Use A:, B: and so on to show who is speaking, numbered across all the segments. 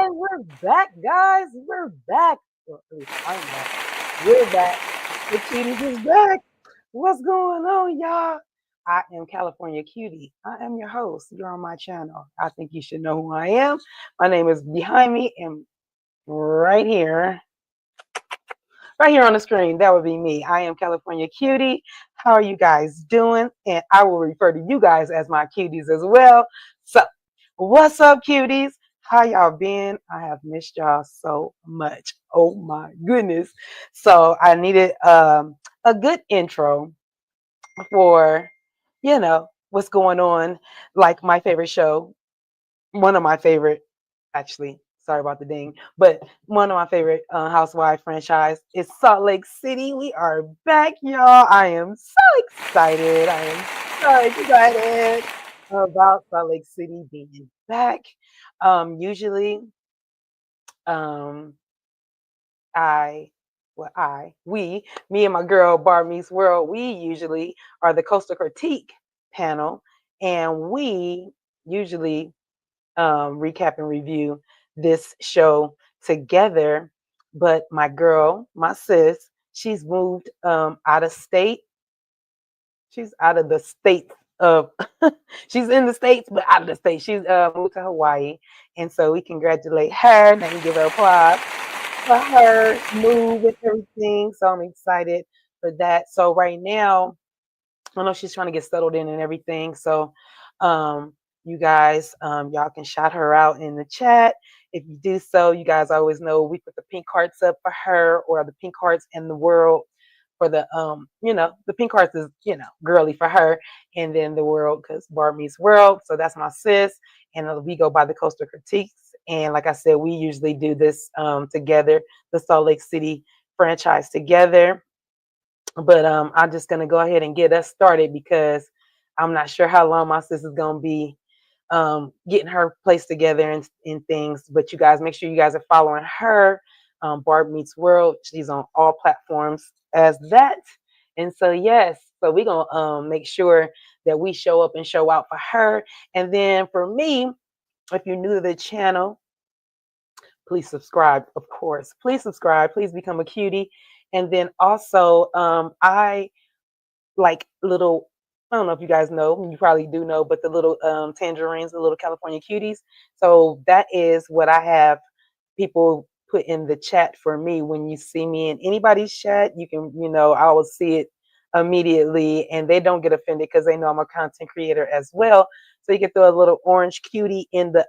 A: And we're back, guys. We're back. Well, at least I'm back. We're back. The cuties is back. What's going on, y'all? I am California Cutie. I am your host. You're on my channel. I think you should know who I am. My name is behind me and right here, right here on the screen. That would be me. I am California Cutie. How are you guys doing? And I will refer to you guys as my cuties as well. So, what's up, cuties? How y'all been? I have missed y'all so much. Oh my goodness. So I needed a good intro for, what's going on. Like my favorite show, one of my favorite, actually, sorry about the ding, but one of my favorite Housewives franchise is Salt Lake City. We are back, y'all. I am so excited. I am so excited about Salt Lake City being back. Usually, um, me and my girl Bar Meets World, we usually are the Coastal Critique panel, and we usually recap and review this show together. But my girl, my sis, she's moved out of state. She's out of the state of, she's in the States, but out of the state. She's moved to Hawaii. And so we congratulate her. Let me give her applause for her move and everything. So I'm excited for that. So right now, I know she's trying to get settled in and everything. So, you guys, y'all can shout her out in the chat. If you do so, you guys always know we put the pink hearts up for her, or the pink hearts in the world for the, the pink hearts is, girly for her, and then the world because Barb meets world. So that's my sis, and we go by the Coastal Critiques. And like I said, we usually do this together, the Salt Lake City franchise together. But I'm just gonna go ahead and get us started because I'm not sure how long my sister's gonna be getting her place together and things. But you guys, make sure you guys are following her. Barb Meets World. She's on all platforms as that. And so yes, so we're gonna make sure that we show up and show out for her. And then for me, if you're new to the channel, please subscribe, of course. Please subscribe. Please become a cutie. And then also, I like little, I don't know if you guys know, you probably do know, but the little tangerines, the little California cuties. So that is what I have people put in the chat for me. When you see me in anybody's chat, you can, I will see it immediately, and they don't get offended because they know I'm a content creator as well. So you can throw a little orange cutie in the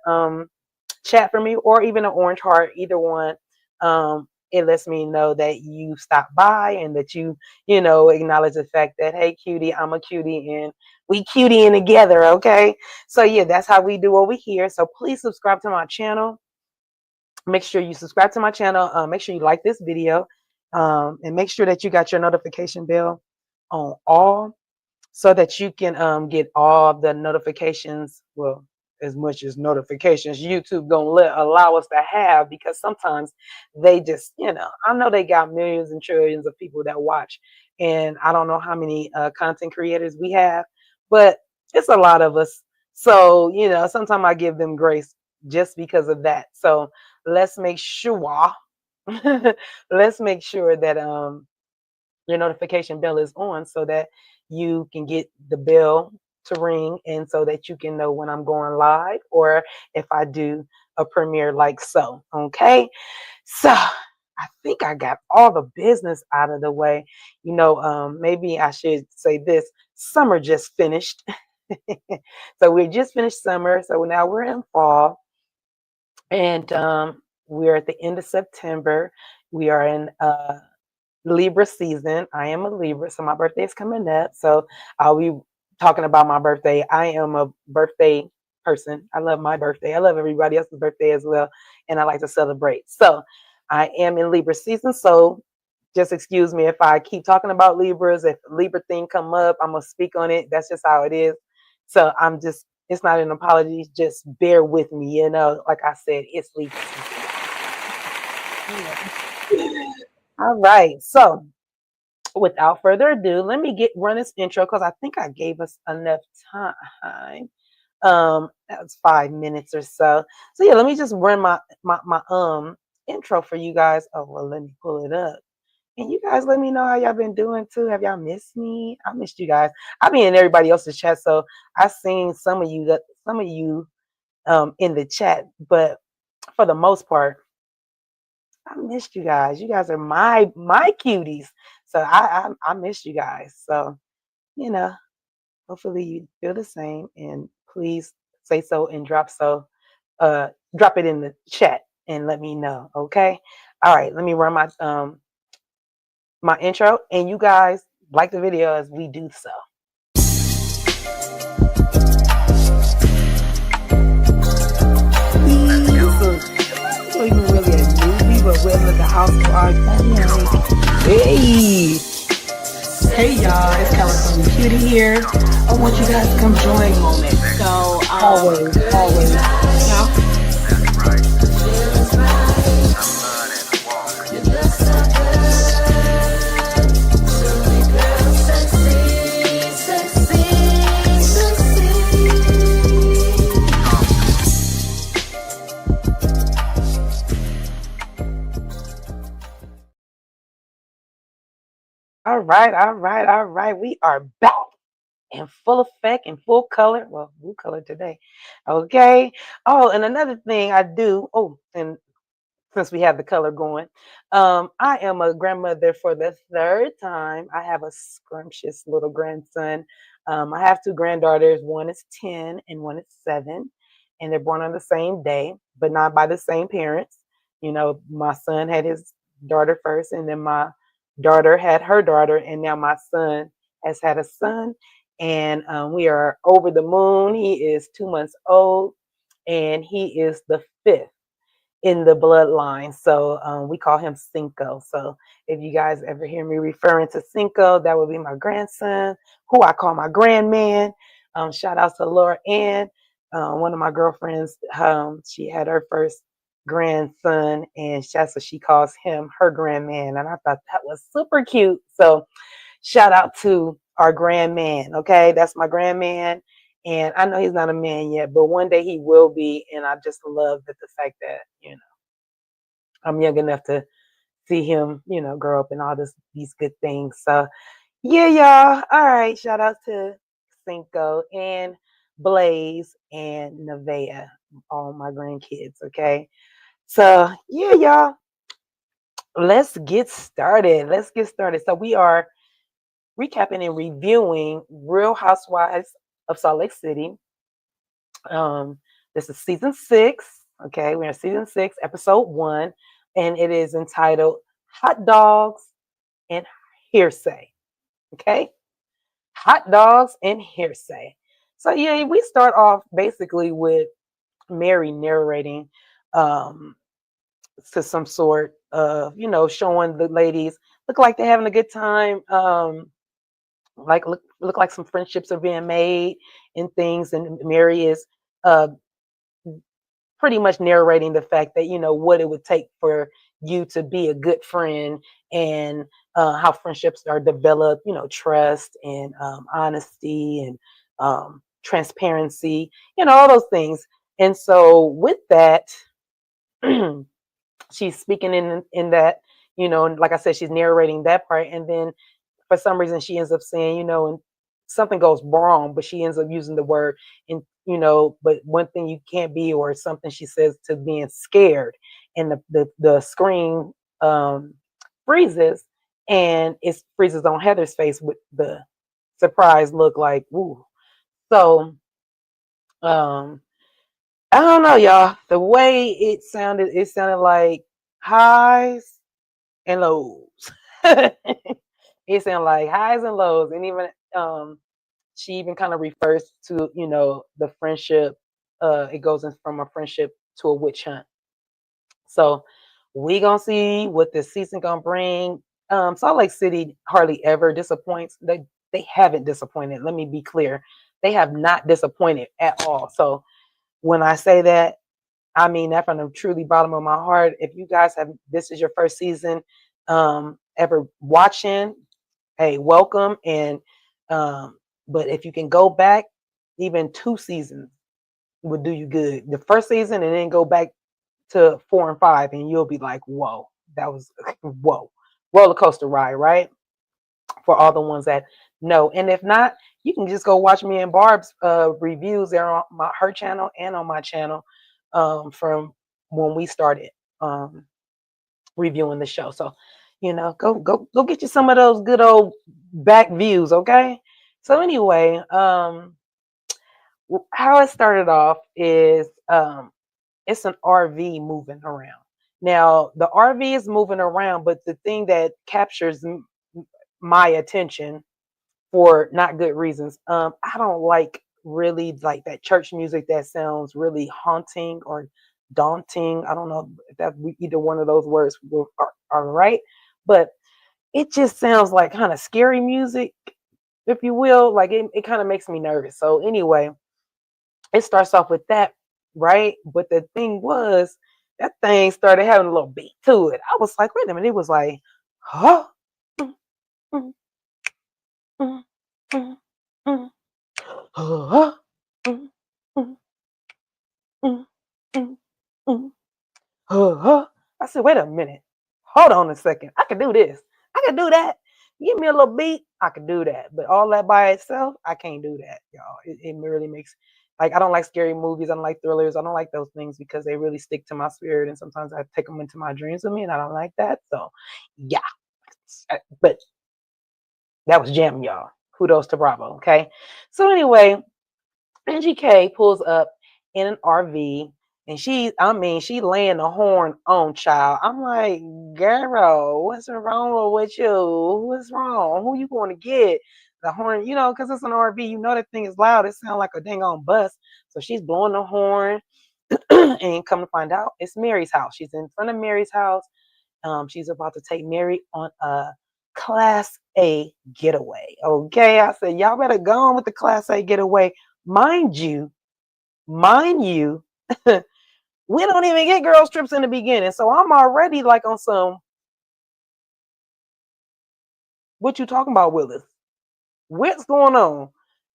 A: chat for me, or even an orange heart, either one. It lets me know that you stopped by and that you acknowledge the fact that, hey, cutie, I'm a cutie and we cutieing together, okay? So yeah, that's how we do over here. So please subscribe to my channel. Make sure you subscribe to my channel. Make sure you like this video, and make sure that you got your notification bell on all, so that you can get all the notifications. Well, as much as notifications YouTube gonna allow us to have, because sometimes they just, I know they got millions and trillions of people that watch, and I don't know how many content creators we have, but it's a lot of us. So sometimes I give them grace just because of that. So let's make sure let's make sure that your notification bell is on, so that you can get the bell to ring, and so that you can know when I'm going live, or if I do a premiere like so. Okay, so I think I got all the business out of the way. Maybe I should say this: summer just finished. So we just finished summer, so now we're in fall, and we're at the end of September. We are in Libra season. I am a Libra, so my birthday is coming up. So I'll be talking about my birthday. I am a birthday person. I love my birthday. I love everybody else's birthday as well, and I like to celebrate. So I am in Libra season. So just excuse me if I keep talking about Libras. If Libra thing come up, I'm gonna speak on it. That's just how it is. So it's not an apology. Just bear with me. Like I said, it's Libra season. All right. So without further ado, let me run this intro, because I think I gave us enough time. That was 5 minutes or so. So yeah, let me just run my intro for you guys. Oh well, let me pull it up. And you guys let me know how y'all been doing too. Have y'all missed me? I missed you guys. I be in everybody else's chat, so I seen some of you in the chat, but for the most part, I missed you guys. You guys are my cuties. So I missed you guys. So, you know, hopefully you feel the same, and please say so and drop it in the chat and let me know. Okay. All right, let me run my intro, and you guys like the video as we do so. It's not even really a movie, but we're like a housewives dynamic. Hey, hey y'all, it's California Cutie here. I want you guys to come join moment. So always, y'all. All right. We are back in full effect, in full color. Well, blue color today. Okay. Oh, and another thing I do. Oh, and since we have the color going, I am a grandmother for the third time. I have a scrumptious little grandson. I have two granddaughters. One is 10 and one is 7, and they're born on the same day, but not by the same parents. You know, my son had his daughter first, and then my daughter had her daughter, and now my son has had a son, and we are over the moon. He is 2 months old, and he is the fifth in the bloodline. So we call him Cinco. So if you guys ever hear me referring to Cinco, that would be my grandson, who I call my grandman. Shout out to Laura Ann, one of my girlfriends. She had her first grandson, and that's what she calls him, her grandman. And I thought that was super cute. So shout out to our grandman. Okay, that's my grandman. And I know he's not a man yet, but one day he will be. And I just love that the fact that, I'm young enough to see him, grow up and all these good things. So yeah, y'all. All right. Shout out to Cinco and Blaze and Nevaeh, all my grandkids. Okay. So yeah, y'all. Let's get started. So we are recapping and reviewing Real Housewives of Salt Lake City. This is season 6. Okay, we're in season 6, episode 1, and it is entitled Hot Dogs and Hearsay. Okay, Hot Dogs and Hearsay. So yeah, we start off basically with Mary narrating to some sort of, showing the ladies look like they're having a good time. Like look like some friendships are being made and things, and Mary is uh pretty much narrating the fact that, what it would take for you to be a good friend, and how friendships are developed, trust and honesty and transparency, all those things. And so with that, she's speaking in that, like I said, she's narrating that part, and then for some reason she ends up saying, and something goes wrong, but she ends up using the word in, but one thing you can't be, or something she says to being scared, and the screen freezes, and it freezes on Heather's face with the surprise look, like, ooh. So I don't know, y'all. The way it sounded like highs and lows. It sounded like highs and lows, and even she even kind of refers to, the friendship. It goes in from a friendship to a witch hunt. So we gonna see what this season gonna bring. Salt Lake City hardly ever disappoints. They haven't disappointed. Let me be clear. They have not disappointed at all. So when I say that, I mean that from the truly bottom of my heart. If you guys this is your first season ever watching, hey, welcome. And but if you can go back even 2 seasons, would do you good. The first season and then go back to 4 and 5 and you'll be like, whoa, that was whoa. Roller coaster ride, right? For all the ones that know. And if not, you can just go watch me and Barb's reviews there on her channel and on my channel from when we started um, reviewing the show. So, go get you some of those good old back views, okay? So anyway, how it started off is it's an RV moving around. Now the RV is moving around, but the thing that captures my attention for not good reasons. I don't like really like that church music that sounds really haunting or daunting. I don't know if that either one of those words are right, but it just sounds like kind of scary music, if you will. Like it kind of makes me nervous. So anyway, it starts off with that, right? But the thing was, that thing started having a little beat to it. I was like, wait a minute. It was like, huh? Mm, mm, mm, mm, mm. Huh? Mm, mm, mm, mm, mm. Huh? I said, wait a minute. Hold on a second. I can do this. I can do that. Give me a little beat. I can do that. But all that by itself, I can't do that, y'all. It really makes like I don't like scary movies. I don't like thrillers. I don't like those things because they really stick to my spirit. And sometimes I take them into my dreams with me, and I don't like that. So, yeah. But that was jamming, y'all. Kudos to Bravo. Okay. So anyway, NGK pulls up in an RV and she laying the horn on child. I'm like, girl, what's wrong with you? What's wrong? Who you going to get? The horn, because it's an RV, that thing is loud. It sounds like a dang on bus. So she's blowing the horn and come to find out, it's Mary's house. She's in front of Mary's house. She's about to take Mary on a Class A getaway. Okay, I said, y'all better go on with the Class A getaway. Mind you, we don't even get girls trips in the beginning. So I'm already like on some, what you talking about, Willis? What's going on?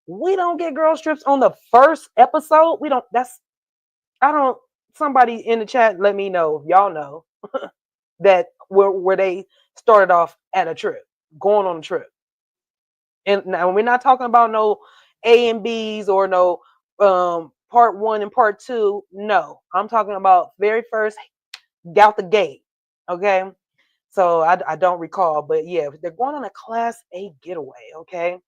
A: We don't get girls trips on the first episode. We don't, I don't, somebody in the chat, let me know, y'all know that where they started off at a trip, going on a trip. And now we're not talking about no A and B's or no part 1 and part 2. No, I'm talking about very first out the gate. Okay. So I don't recall, but yeah, they're going on a Class A getaway. Okay.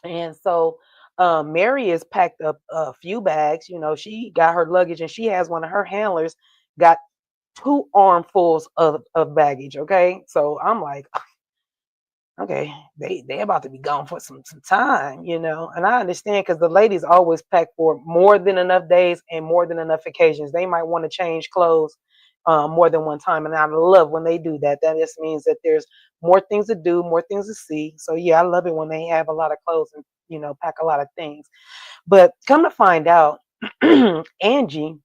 A: And so Mary is packed up a few bags. She got her luggage and she has one of her handlers got 2 armfuls of baggage. Okay. So I'm like, okay, they about to be gone for some time, and I understand because the ladies always pack for more than enough days and more than enough occasions. They might want to change clothes more than one time, and I love when they do that. That just means that there's more things to do, more things to see. So yeah, I love it when they have a lot of clothes and pack a lot of things. But come to find out, Angie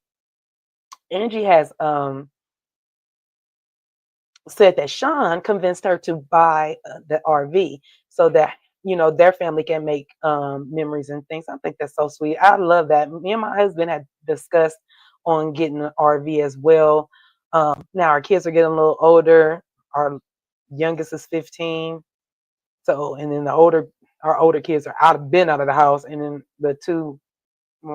A: has said that Sean convinced her to buy the RV so that their family can make memories and things. I think that's so sweet. I love that. Me and my husband had discussed on getting an RV as well. Now our kids are getting a little older. Our youngest is 15, so and then our older kids are been out of the house, and then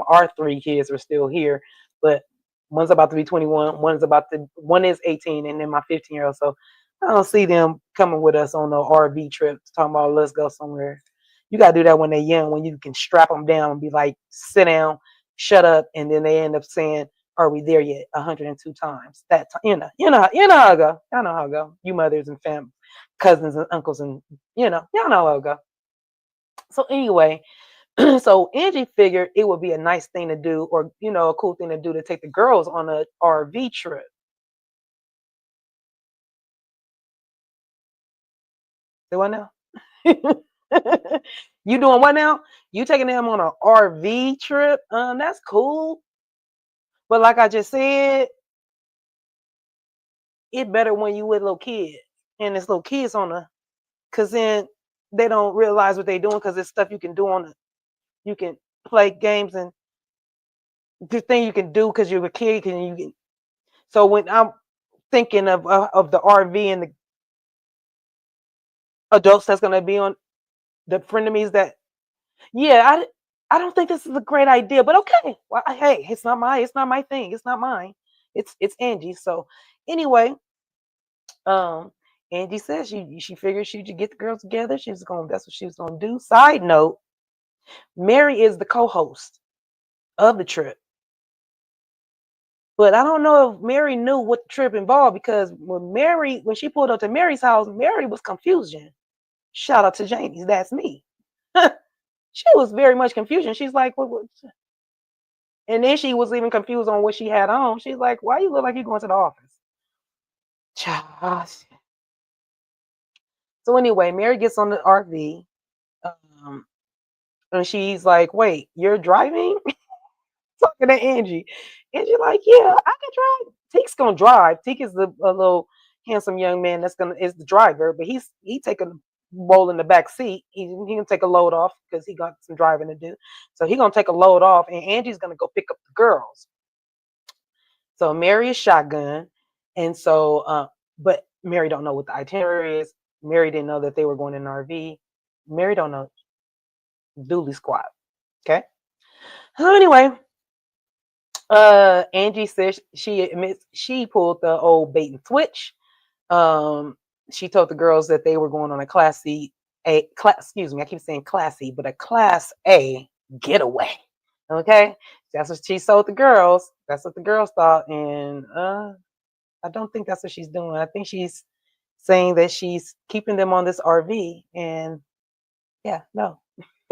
A: our 3 kids are still here, but one's about to be 21, one is 18, and then my 15-year-old. So I don't see them coming with us on the RV trip talking about let's go somewhere. You gotta do that when they're young, when you can strap them down and be like, sit down, shut up, and then they end up saying, "Are we there yet?" 102 times. That how it go. Y'all know how it go. You mothers and cousins and uncles and y'all know how it go. So anyway, so Angie figured it would be a nice thing to do, or a cool thing to do, to take the girls on a RV trip. Do what now? You doing what now? You taking them on an RV trip? That's cool. But like I just said, it better when you with little kids and it's little kids cause then they don't realize what they're doing because it's stuff you can do you can play games and the thing you can do because you're a kid, and you can. So when I'm thinking of the RV and the adults that's gonna be on the frenemies that, yeah, I don't think this is a great idea, but okay. Well, hey, it's not my thing. It's not mine. It's Angie. So anyway, um, Angie says she figured she should get the girls together. That's what she was gonna do. Side note, Mary is the co-host of the trip. But I don't know if Mary knew what the trip involved because when she pulled up to Mary's house, Mary was confusion. Shout out to Janie, that's me. She was very much confusion. She's like, what? And then she was even confused on what she had on. She's like, why you look like you're going to the office? Gosh. So anyway, Mary gets on the RV, um, and she's like, wait, you're driving? Talking to Angie. Angie like, yeah, I can drive. Teek's gonna drive. Teek is a little handsome young man is the driver, but he taking a role in the back seat. He can take a load off because he got some driving to do. So he gonna take a load off, and Angie's gonna go pick up the girls. So Mary is shotgun, and so but Mary don't know what the itinerary is. Mary didn't know that they were going in an RV. Mary don't know. Dooley squad. Okay. So anyway, Angie says she admits she pulled the old bait and switch. Um, she told the girls that they were going on a excuse me, I keep saying classy, but a class A getaway. Okay, that's what she told the girls. That's what the girls thought, and I don't think that's what she's doing. I think she's saying that she's keeping them on this RV, and yeah, no,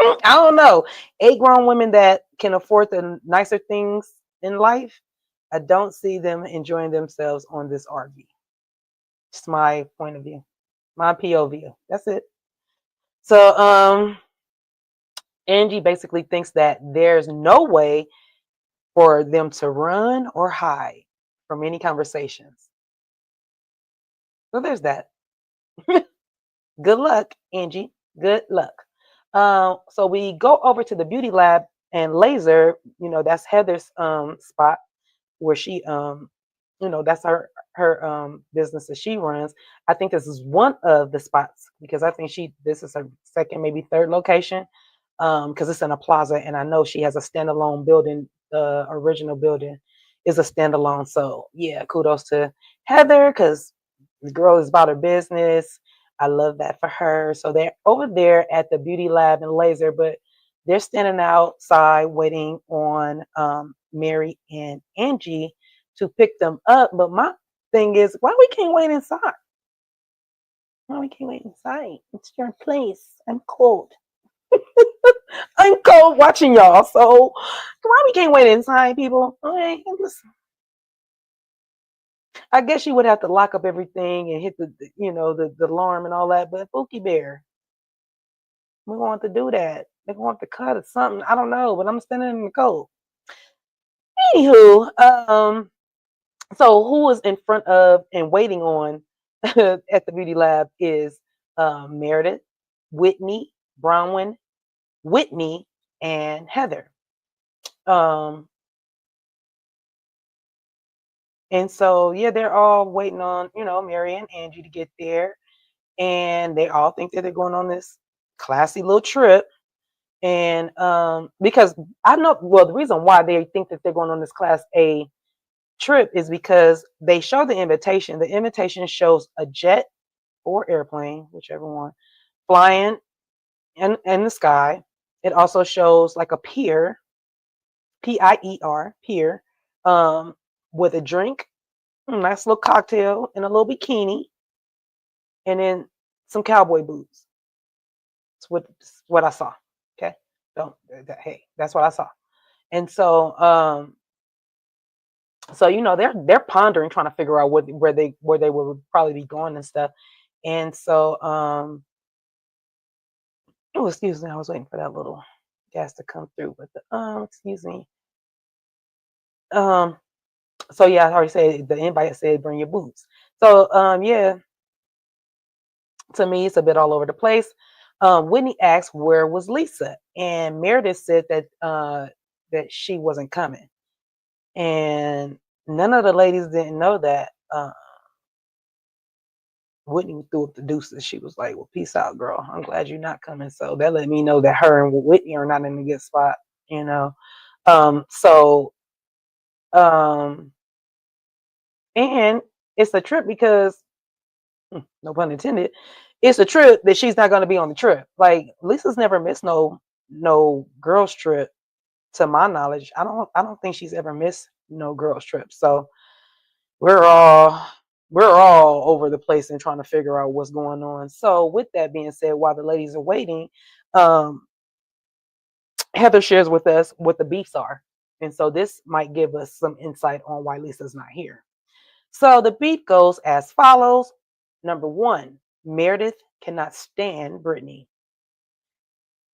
A: I don't know. 8 grown women that can afford the nicer things in life, I don't see them enjoying themselves on this RV. It's my point of view, my POV. That's it. So, Angie basically thinks that there's no way for them to run or hide from any conversations. So there's that. Good luck, Angie. Good luck. So we go over to the beauty lab and laser. That's Heather's spot where she that's her business that she runs. I think this is one of the spots because I think this is her second, maybe third location, because it's in a plaza, and I know she has a standalone building. The original building is a standalone. So yeah, kudos to Heather because the girl is about her business. I love that for her. So they're over there at the beauty lab and laser, but they're standing outside waiting on Mary and Angie to pick them up. But my thing is, why we can't wait inside? Why we can't wait inside? It's your place. I'm cold. I'm cold watching y'all. So why we can't wait inside, people? Okay, listen. I guess you would have to lock up everything and hit the alarm and all that. But Pookie Bear, we want to do that. They want to cut or something. I don't know, but I'm standing in the cold. Anywho, so who is in front of and waiting on at the beauty lab is Meredith, Whitney, Bronwyn, Whitney, and Heather. Um, and so yeah, they're all waiting on Mary and Angie to get there, and they all think that they're going on this classy little trip. And because I know, well, the reason why they think that they're going on this class A trip is because they show the invitation. The invitation shows a jet or airplane, whichever one, flying in the sky. It also shows like a pier, Pier, pier, with a drink, a nice little cocktail, and a little bikini, and then some cowboy boots. That's what I saw. Okay, don't hey, that's what I saw. And so they're pondering, trying to figure out where they would probably be going and stuff. And so oh, excuse me, I was waiting for that little gas to come through, but excuse me. So yeah, I already said the invite said bring your boots. So yeah, to me it's a bit all over the place. Whitney asked where was Lisa, and Meredith said that that she wasn't coming. And none of the ladies didn't know that Whitney threw up the deuces. She was like, "Well, peace out, girl. I'm glad you're not coming." So that let me know that her and Whitney are not in a good spot, you know. So um, and it's a trip because no pun intended, it's a trip that she's not going to be on the trip. Like Lisa's never missed no girls trip to my knowledge. I don't think she's ever missed no girls trip. So we're all we're all over the place and trying to figure out what's going on. So with that being said, while the ladies are waiting, um, Heather shares with us what the beefs are. And so this might give us some insight on why Lisa's not here. So the beef goes as follows. Number one, Meredith cannot stand Brittany.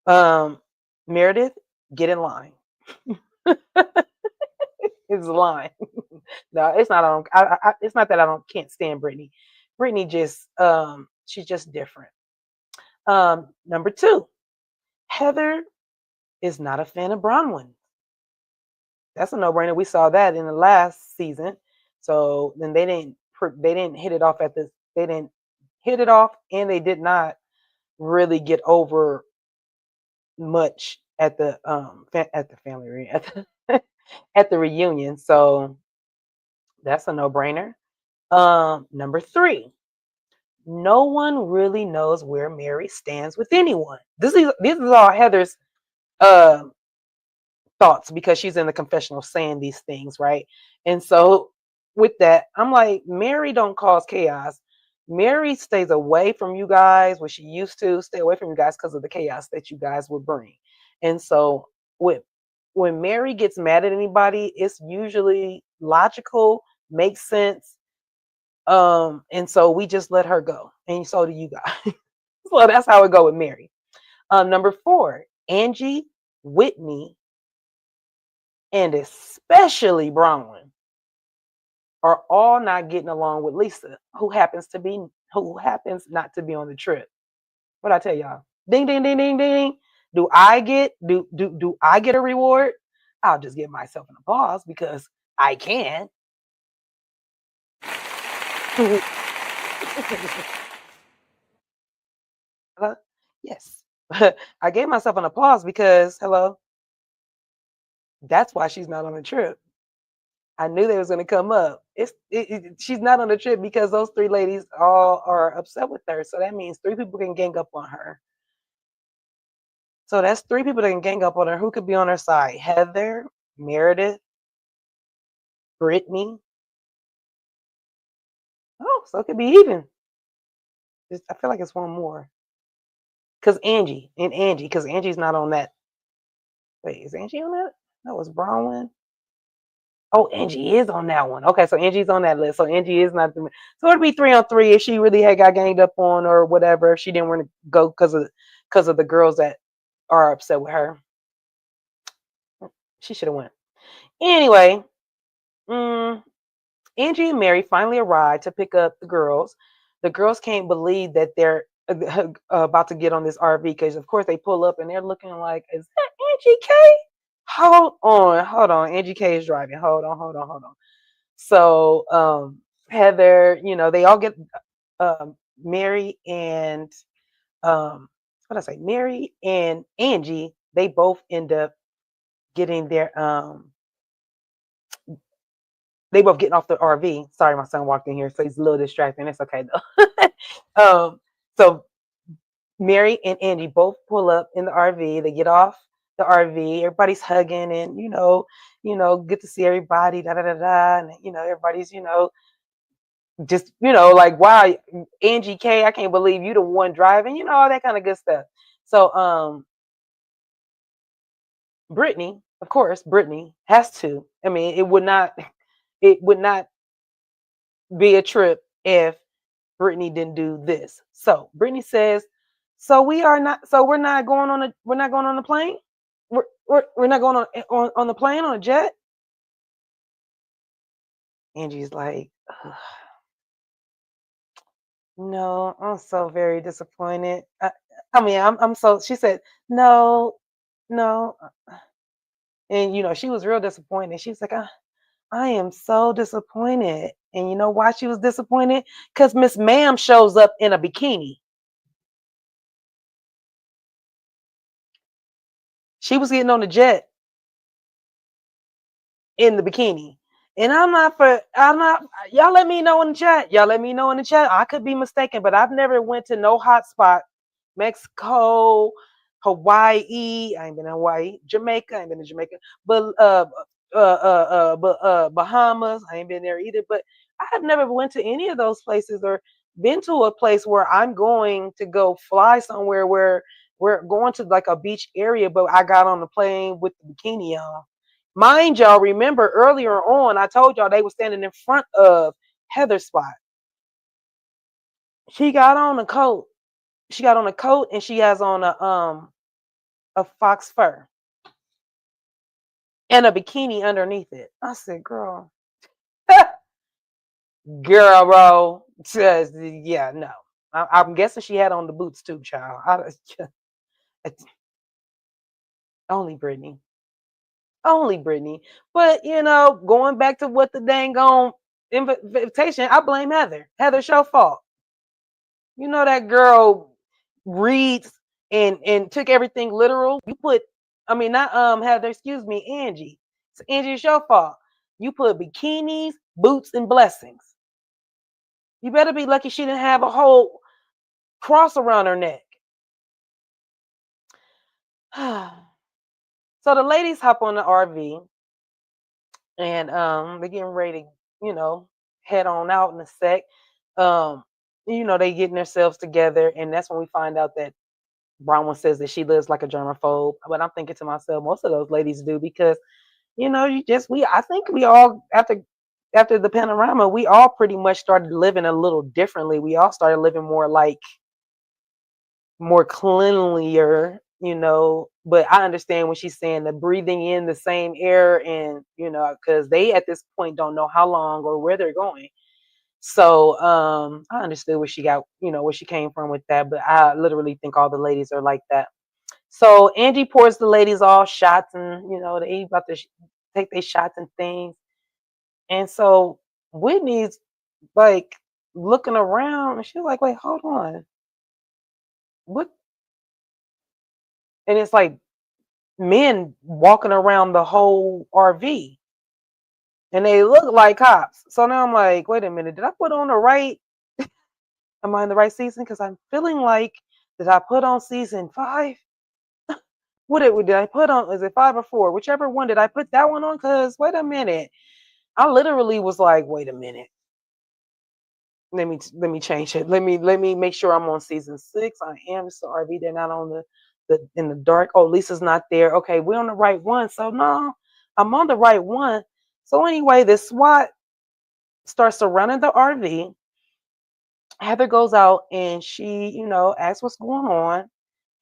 A: Um, Meredith, get in line. It's a line. No, it's not. It's not that I don't can't stand Brittany. Brittany just she's just different. Number two, Heather is not a fan of Bronwyn. That's a no-brainer. We saw that in the last season. So then they didn't hit it off they didn't hit it off, and they did not really get over much at the family at the reunion. So that's a no-brainer. Number three, no one really knows where Mary stands with anyone. This is all Heather's uh, thoughts because she's in the confessional saying these things, right? And so with that, I'm like, Mary don't cause chaos. Mary stays away from you guys, what she used to stay away from you guys because of the chaos that you guys would bring. And so with when Mary gets mad at anybody, it's usually logical, makes sense. And so we just let her go. And so do you guys. So that's how it go with Mary. Number four, Angie, Whitney, and especially Bronwyn are all not getting along with Lisa, who happens not to be on the trip. What I tell y'all? Ding ding ding ding ding. Do I get a reward? I'll just give myself an applause because I can. Hello? Yes. I gave myself an applause because hello, that's why she's not on the trip. I knew they was going to come up. She's not on the trip because those three ladies all are upset with her. So that means three people can gang up on her. So that's three people that can gang up on her. Who could be on her side? Heather, Meredith, Brittany. Oh, so it could be even. I feel like it's one more. Because because Angie's not on that. Wait, is Angie on that? No, it's Bronwyn. Oh, Angie is on that one. Okay, so Angie's on that list. So Angie is not the. So it'd be 3-on-3 if she really had got ganged up on or whatever. If she didn't want to go because of the girls that are upset with her. She should have went. Anyway, mm, Angie and Mary finally arrived to pick up the girls. The girls can't believe that they're about to get on this RV because, of course, they pull up and they're looking like, "Is that Angie K?" Hold on. Angie K is driving. Hold on. So Heather, they all get Mary and what did I say? Mary and Angie. They both end up getting they both getting off the RV. Sorry, my son walked in here, so he's a little distracting. It's okay though. So Mary and Angie both pull up in the RV. They get off the RV. Everybody's hugging and good to see everybody. Da da da da. And everybody's just like wow, Angie K, I can't believe you the one driving. All that kind of good stuff. So Brittany, of course, Brittany has to. I mean, it would not be a trip if Brittany didn't do this. So Brittany says, "So we're not going on the plane. We're not going on the plane on a jet." Angie's like, "Ugh, no, I'm so very disappointed. I mean, I'm so." She said, "No, no," and she was real disappointed. She was like, I am so disappointed. And you know why she was disappointed? Because Miss Ma'am shows up in a bikini. She was getting on the jet in the bikini. And I'm not, y'all let me know in the chat. Y'all let me know in the chat. I could be mistaken, but I've never went to no hot spot. Mexico, Hawaii. I ain't been in Hawaii. Jamaica. I ain't been to Jamaica. But Bahamas. I ain't been there either. But I have never went to any of those places or been to a place where I'm going to go fly somewhere where we're going to like a beach area, but I got on the plane with the bikini on. Mind y'all, remember earlier on, I told y'all they were standing in front of Heather's spot. She got on a coat. She got on a coat and she has on a fox fur and a bikini underneath it. I said, girl, girl, bro. Says, yeah, no. I'm guessing she had on the boots too, child. Only Brittany. Only Brittany. But, you know, going back to what the dang on invitation, I blame Heather. Heather's your fault. You know that girl reads and took everything literal. You put, I mean, not Heather, excuse me, Angie. So Angie, it's your fault. You put bikinis, boots, and blessings. You better be lucky she didn't have a whole cross around her neck. So the ladies hop on the RV and they're getting ready to, you know, head on out in a sec. Um, you know, they getting themselves together, and that's when we find out that Bronwyn says that she lives like a germaphobe. But I'm thinking to myself, most of those ladies do because, you know, I think we all after the panorama, we all pretty much started living a little differently. We all started living more like more cleanlier, you know. But I understand when she's saying the breathing in the same air and, you know, because they at this point don't know how long or where they're going. So I understood where she got, you know, where she came from with that. But I literally think all the ladies are like that. So Angie pours the ladies all shots and, you know, they about to take their shots and things. And so Whitney's like looking around and she's like, wait, hold on. What? And it's like men walking around the whole RV and they look like cops. So now I'm like, wait a minute, did I put on the right? Am I in the right season? Because I'm feeling like, did I put on season 5? Did I put on? Is it 5 or 4? Whichever one. Did I put that one on? Because wait a minute. I literally was like, wait a minute. Let me change it. Let me make sure I'm on season 6. I am Mr. RV. They're not on the in the dark. Oh, Lisa's not there. Okay, we're on the right one. So no, I'm on the right one. So anyway, the SWAT starts surrounding the RV. Heather goes out and she, you know, asks what's going on,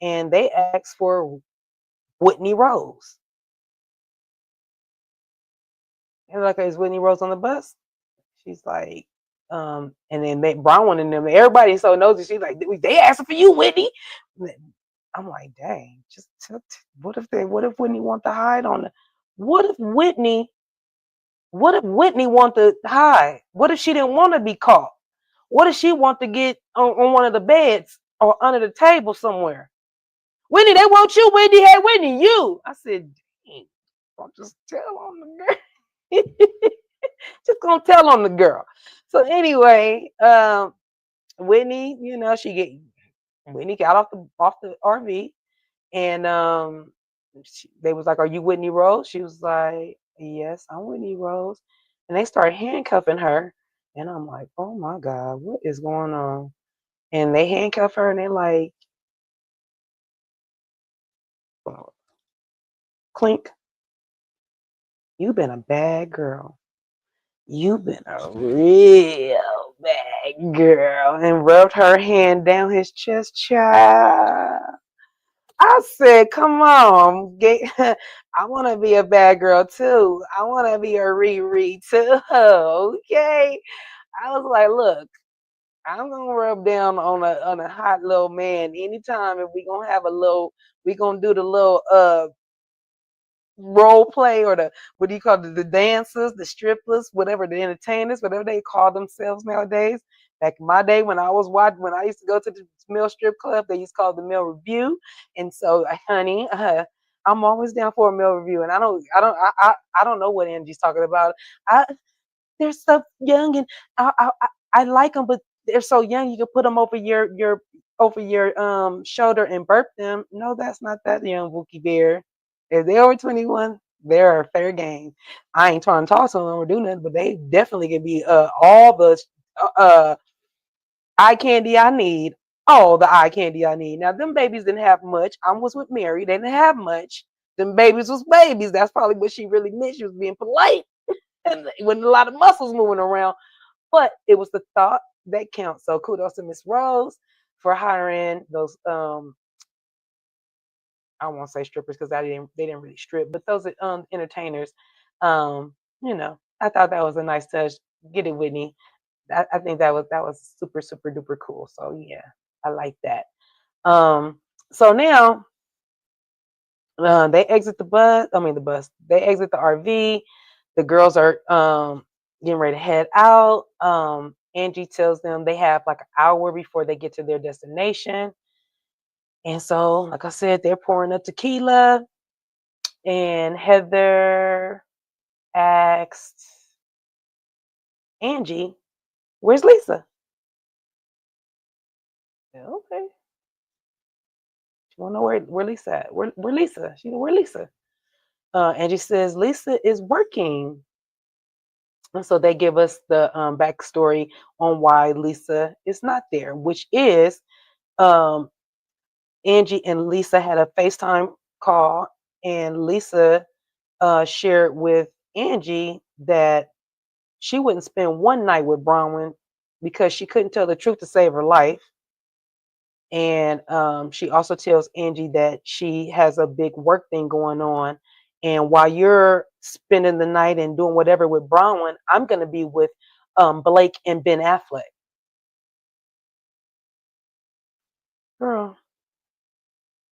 A: and they ask for Whitney Rose. And like, is Whitney Rose on the bus? She's like, and then Brown and them, everybody so nosy. She's like, they asking for you, Whitney. I'm like, dang, what if Whitney want to hide on the, what if Whitney, what if Whitney want to hide? What if she didn't want to be caught? What if she want to get on one of the beds or under the table somewhere? Whitney, they want you, Whitney. Hey, Whitney, you. I said, dang, I'll just tell on the girl. Just gonna tell on the girl. So anyway, Whitney, you know, Whitney got off the RV, and they was like, "Are you Whitney Rose?" She was like, "Yes, I'm Whitney Rose," and they started handcuffing her, and I'm like, "Oh my God, what is going on?" And they handcuff her, and they're like, "Clink, you've been a bad girl. You've been a real bad girl," and rubbed her hand down his chest. Child, I said, come on. I want to be a bad girl too. I want to be a Riri too. Okay. I was like, look, I'm gonna rub down on a hot little man anytime if we gonna have a little, we gonna do the little role play, or the, what do you call it, the dancers, the strippers, whatever, the entertainers, whatever they call themselves nowadays. Back in my day when I was watching, when I used to go to the male strip club, they used to call it the male review. And so, honey, I'm always down for a male review, and I don't know what Angie's talking about. I They're so young, and I like them, but they're so young. You can put them over your shoulder and burp them. No, that's not that young, Wookie Bear. If they're over 21, they're fair game. I ain't trying to talk to them or do nothing, but they definitely can be all the eye candy I need. All the eye candy I need. Now, them babies didn't have much. I was with Mary. They didn't have much. Them babies was babies. That's probably what she really meant. She was being polite and with a lot of muscles moving around. But it was the thought that counts. So kudos to Miss Rose for hiring those I won't say strippers because they didn't really strip, but those entertainers. Um, I thought that was a nice touch. Get it, Whitney. I think that was super super duper cool. So yeah, I like that. So now they exit the bus. I mean the bus. They exit the RV. The girls are getting ready to head out. Angie tells them they have like an hour before they get to their destination. And so, like I said, they're pouring up tequila. And Heather asked Angie, "Where's Lisa?" Okay. She want to know where Lisa at. Where Lisa? She know where Lisa. Angie says Lisa is working. And so they give us the backstory on why Lisa is not there, which is um, Angie and Lisa had a FaceTime call, and Lisa shared with Angie that she wouldn't spend one night with Bronwyn because she couldn't tell the truth to save her life. And she also tells Angie that she has a big work thing going on. And while you're spending the night and doing whatever with Bronwyn, I'm going to be with Blake and Ben Affleck. Girl,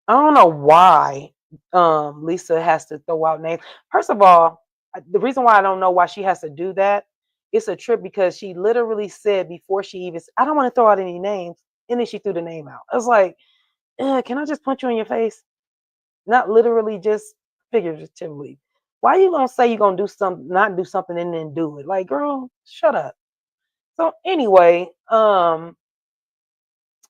A: I don't know why Lisa has to throw out names. First of all, the reason why I don't know why she has to do that, it's a trip because she literally said before she even, I don't want to throw out any names. And then she threw the name out. I was like, can I just punch you in your face? Not literally, just figuratively. Why you gonna say you gonna do something, not do something, and then do it? Like, girl, shut up. So anyway,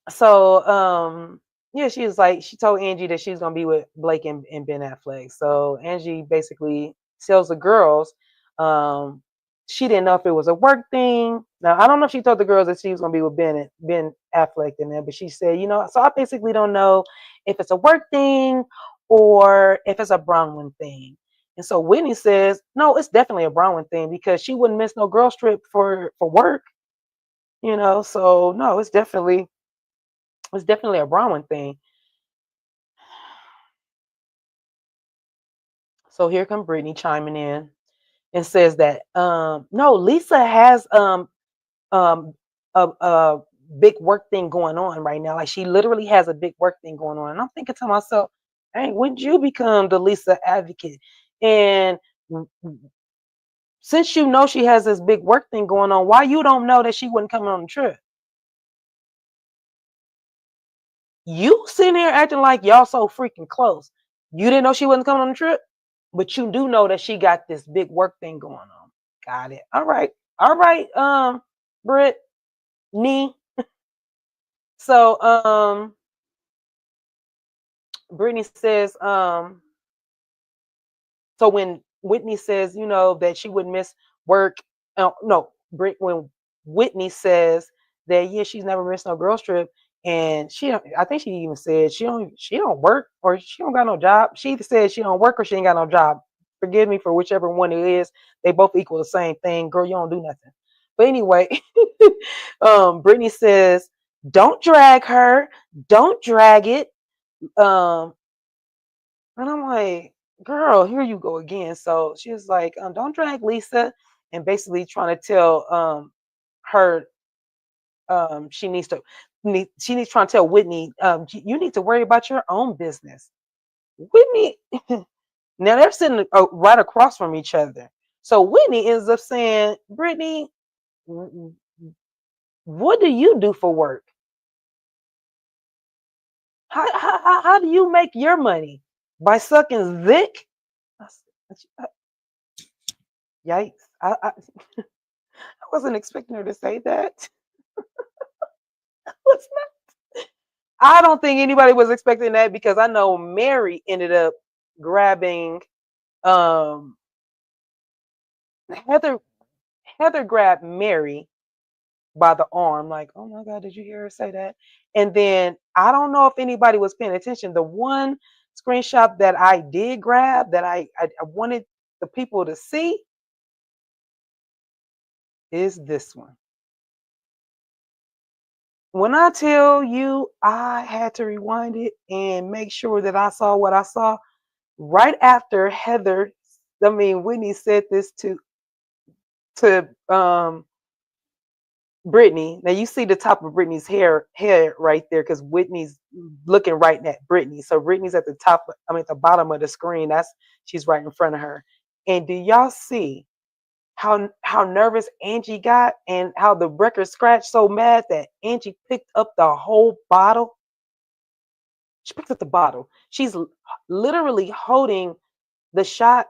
A: so yeah, she was like, she told Angie that she's gonna be with Blake and Ben Affleck. So Angie basically tells the girls, um, she didn't know if it was a work thing. Now I don't know if she told the girls that she was gonna be with Ben Affleck in there, but she said, so I basically don't know if it's a work thing or if it's a Bronwyn thing. And so Whitney says, no, it's definitely a Bronwyn thing because she wouldn't miss no girl trip for work, So no, it's definitely a Bronwyn thing. So here come Brittany chiming in and says that no, Lisa has um a big work thing going on right now. Like she literally has a big work thing going on. And I'm thinking to myself, hey, when did you become the Lisa advocate? And since you know she has this big work thing going on, why you don't know that she wasn't coming on the trip? You sitting here acting like y'all so freaking close. You didn't know she wasn't coming on the trip, but you do know that she got this big work thing going on. Got it. All right. All right. Britt, knee. So Brittany says, so when Whitney says, that she would miss work, no, when Whitney says that yeah, she's never missed no girls trip, and I think she even said she don't work or she don't got no job. She either said she don't work or she ain't got no job. Forgive me for whichever one it is. They both equal the same thing. Girl, you don't do nothing. But anyway, Brittany says, don't drag her, don't drag it. Um, and I'm like, girl, here you go again. So she was like, don't drag Lisa, and basically trying to tell her she needs trying to tell Whitney, you need to worry about your own business. Whitney Now they're sitting right across from each other. So Whitney ends up saying, Brittany, what do you do for work? How do you make your money? By sucking dick? Yikes. I wasn't expecting her to say that. I don't think anybody was expecting that because I know Mary ended up grabbing um Heather Heather grabbed Mary by the arm, like, oh my God, did you hear her say that? And then I don't know if anybody was paying attention. The one screenshot that I did grab that I wanted the people to see is this one. When I tell you I had to rewind it and make sure that I saw what I saw right after Whitney said this to Brittany. Now you see the top of Brittany's hair right there because Whitney's looking right at Brittany. So Brittany's at the top, at the bottom of the screen. She's right in front of her. And do y'all see how nervous Angie got and how the record scratched so mad that Angie picked up the whole bottle? She picked up the bottle. She's literally holding the shot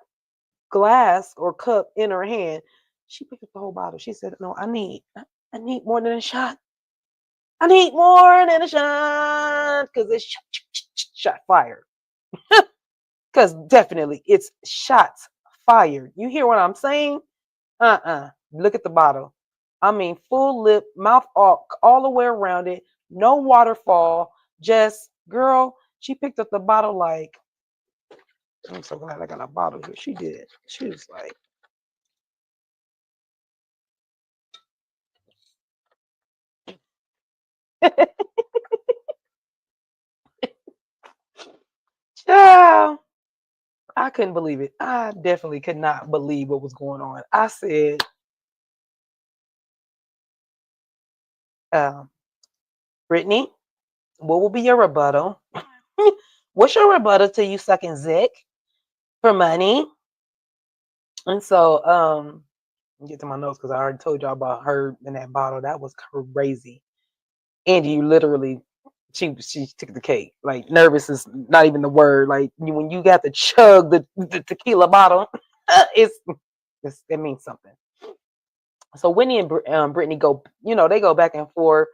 A: glass or cup in her hand. She picked up the whole bottle. She said, no, I need more than a shot. I need more than a shot because it's shot fired. Because definitely it's shots fired. You hear what I'm saying? Look at the bottle. I mean, full lip, mouth all the way around it. No waterfall. Just, girl, she picked up the bottle like, I'm so glad I got a bottle here. She did. She was like, child, I couldn't believe it. I definitely could not believe what was going on. I said, Brittany, what will be your rebuttal? What's your rebuttal to you sucking zick for money? And so, get to my notes because I already told y'all about her and that bottle. That was crazy. Angie, you literally, she took the cake. Like, nervous is not even the word. Like, when you got to chug the tequila bottle, it means something. So Whitney and Brittany they go back and forth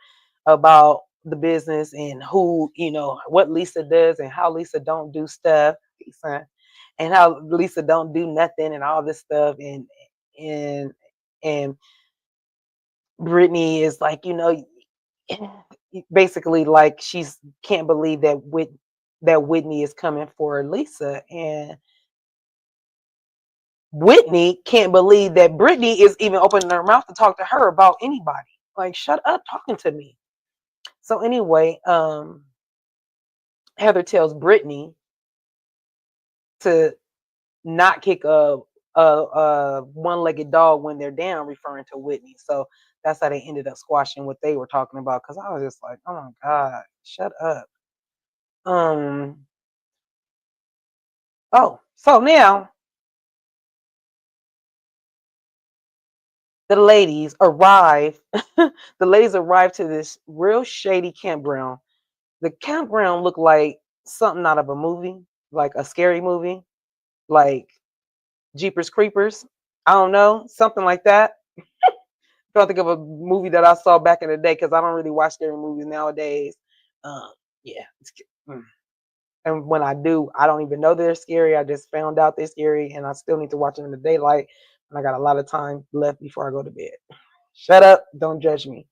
A: about the business and who, what Lisa does and how Lisa don't do stuff, and how Lisa don't do nothing and all this stuff. And and Brittany is like, basically like she's can't believe that Whitney is coming for Lisa, and Whitney can't believe that Brittany is even opening her mouth to talk to her about anybody. Like, shut up talking to me. So anyway, Heather tells Brittany to not kick a one-legged dog when they're down, referring to Whitney. So that's how they ended up squashing what they were talking about. Because I was just like, oh my God, shut up. So now the ladies arrive. The ladies arrive to this real shady campground. The campground looked like something out of a movie, like a scary movie, like Jeepers Creepers. I don't know, something like that. I'm trying to think of a movie that I saw back in the day because I don't really watch scary movies nowadays. Yeah, and when I do, I don't even know they're scary. I just found out they're scary, and I still need to watch them in the daylight. And I got a lot of time left before I go to bed. Shut up! Don't judge me.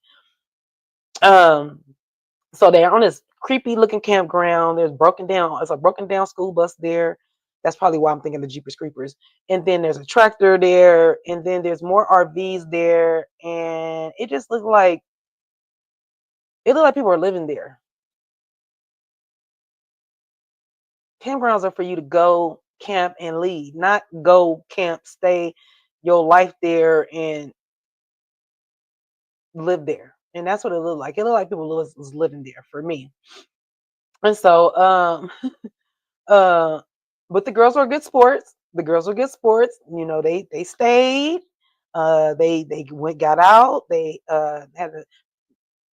A: So they're on this creepy looking campground. There's broken down. It's a broken down school bus there. That's probably why I'm thinking the Jeepers Creepers. And then there's a tractor there, and then there's more RVs there, and it just looked like people are living there. Campgrounds are for you to go camp and leave, not go camp, stay your life there, and live there. And that's what it looked like. It looked like people was living there for me. And so, But the girls were good sports. The girls were good sports. You know, they stayed. They went got out. They had a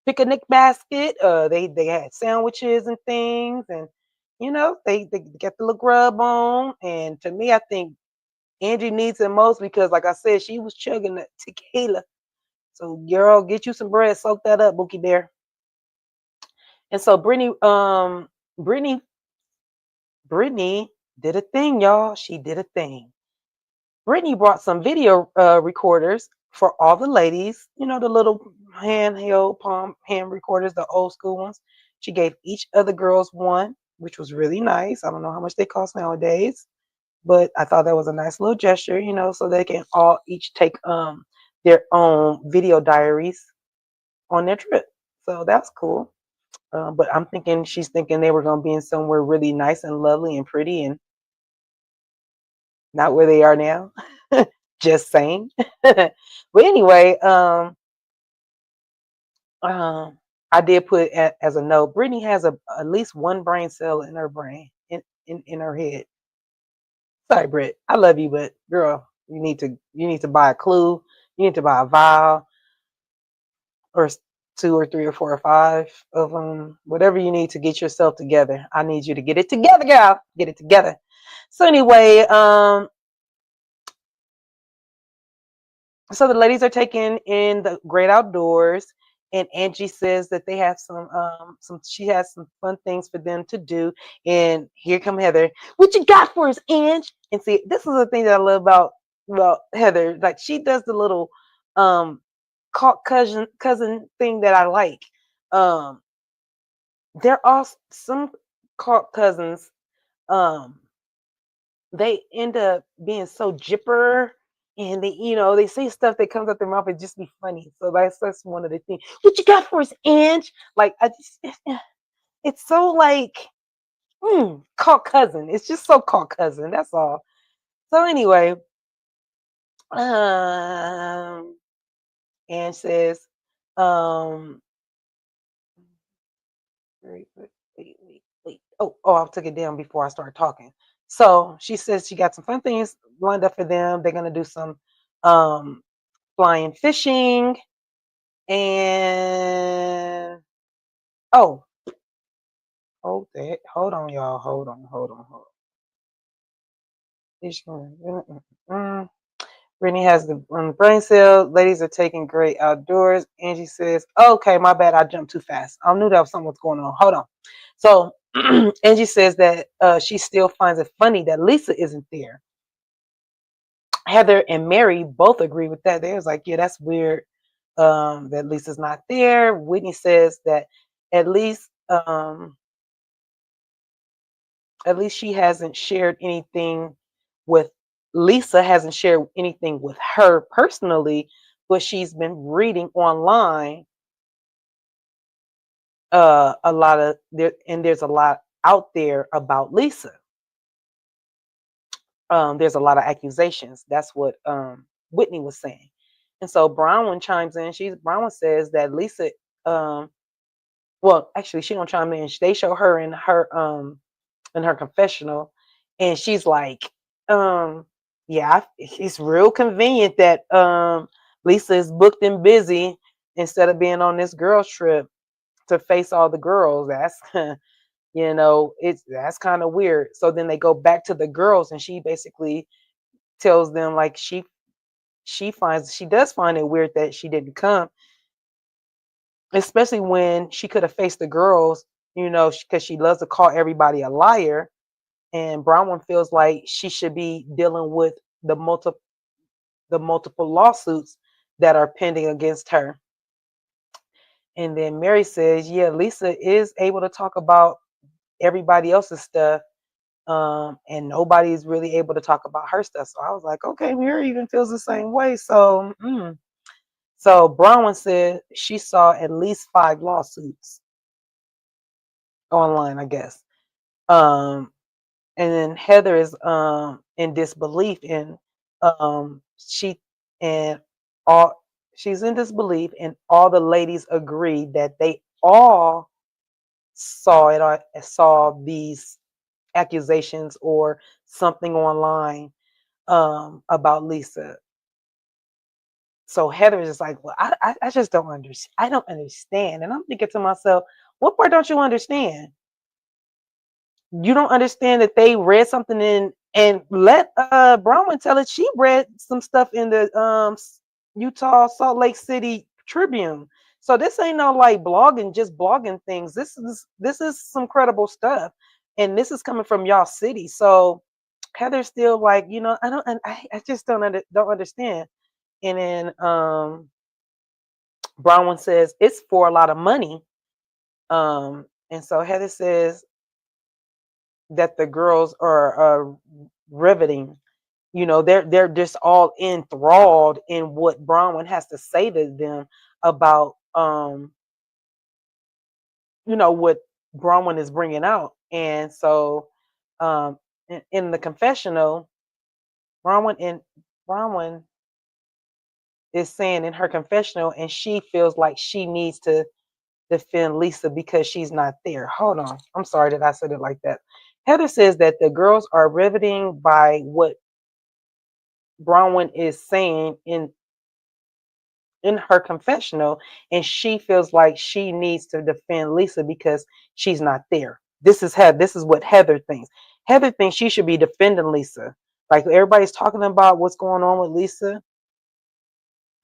A: picnic basket. They had sandwiches and things, and you know they get the little grub on. And to me, I think Angie needs it most because, like I said, she was chugging that tequila. So, girl, get you some bread, soak that up, Bookie Bear. And so, Brittany, Brittany did a thing, y'all. She did a thing. Brittany brought some video recorders for all the ladies. You know, the little handheld palm hand recorders, the old school ones. She gave each of the girls one, which was really nice. I don't know how much they cost nowadays, but I thought that was a nice little gesture, you know, so they can all each take their own video diaries on their trip. So that's cool. But I'm thinking she's thinking they were going to be in somewhere really nice and lovely and pretty, and not where they are now. Just saying. But anyway, I did put as a note. Brittany has at least one brain cell in her brain, in her head. Sorry, Britt. I love you, but girl, you need to buy a clue. You need to buy a vial, or two or three or four or five of them. Whatever you need to get yourself together. I need you to get it together, girl. Get it together. So anyway, so the ladies are taken in the great outdoors, and Angie says that they have some she has some fun things for them to do. And here come Heather. What you got for us, Ange? And see, this is the thing that I love about Heather. Like, she does the little um caught cousin thing that I like. Um there are some caught cousins, um they end up being so jipper, and they say stuff that comes out their mouth and just be funny. So that's one of the things. What you got for us, Ange? Like, I just it's so like caught cousin. It's just so caught cousin. That's all. So anyway, um Ange says, um wait. Oh, I took it down before I started talking. So she says she got some fun things lined up for them. They're gonna do some um flying fishing, and oh, hold on, y'all. Hold on. Brittany has the brain cell. Ladies are taking great outdoors. Angie says, okay, my bad. I jumped too fast. I knew that was something was going on. Hold on. So Angie says that she still finds it funny that Lisa isn't there. Heather and Mary both agree with that. They was like, yeah, that's weird, that Lisa's not there. Whitney says that at least um, at least she hasn't shared anything with Lisa hasn't shared anything with her personally, but she's been reading online a lot of there, and there's a lot out there about Lisa. There's a lot of accusations. That's what Whitney was saying. And so Bronwyn chimes in. Bronwyn says that Lisa, um, well, actually, she don't chime in. They show her in her confessional, and she's like, yeah, it's real convenient that Lisa is booked and busy instead of being on this girls trip to face all the girls. That's that's kind of weird. So then they go back to the girls, and she basically tells them like she does find it weird that she didn't come, especially when she could have faced the girls, because she loves to call everybody a liar. And Bronwyn feels like she should be dealing with the multiple lawsuits that are pending against her. And then Mary says, yeah, Lisa is able to talk about everybody else's stuff, and nobody's really able to talk about her stuff. So I was like, okay, Mary even feels the same way. So Bronwyn said she saw at least 5 lawsuits online, I guess. Um, and then Heather is in disbelief, and she and all she's in disbelief, and all the ladies agree that they all saw these accusations or something online about Lisa. So Heather is just like, well, I just don't understand. I don't understand. And I'm thinking to myself, what part don't you understand? You don't understand that they read something in, and let Bronwyn tell it. She read some stuff in the Utah Salt Lake City Tribune. So this ain't no like blogging, just blogging things. This is some credible stuff, and this is coming from y'all city. So Heather's still like, I don't, and I just don't understand. And then Bronwyn says it's for a lot of money. And so Heather says that the girls are riveting. They're just all enthralled in what Bronwyn has to say to them about what Bronwyn is bringing out. And so in the confessional, Bronwyn is saying in her confessional, and she feels like she needs to defend Lisa because she's not there. Hold on. I'm sorry that I said it like that. Heather says that the girls are riveting by what Bronwyn is saying in her confessional, and she feels like she needs to defend Lisa because she's not there. This is what Heather thinks. Heather thinks she should be defending Lisa. Like everybody's talking about what's going on with Lisa.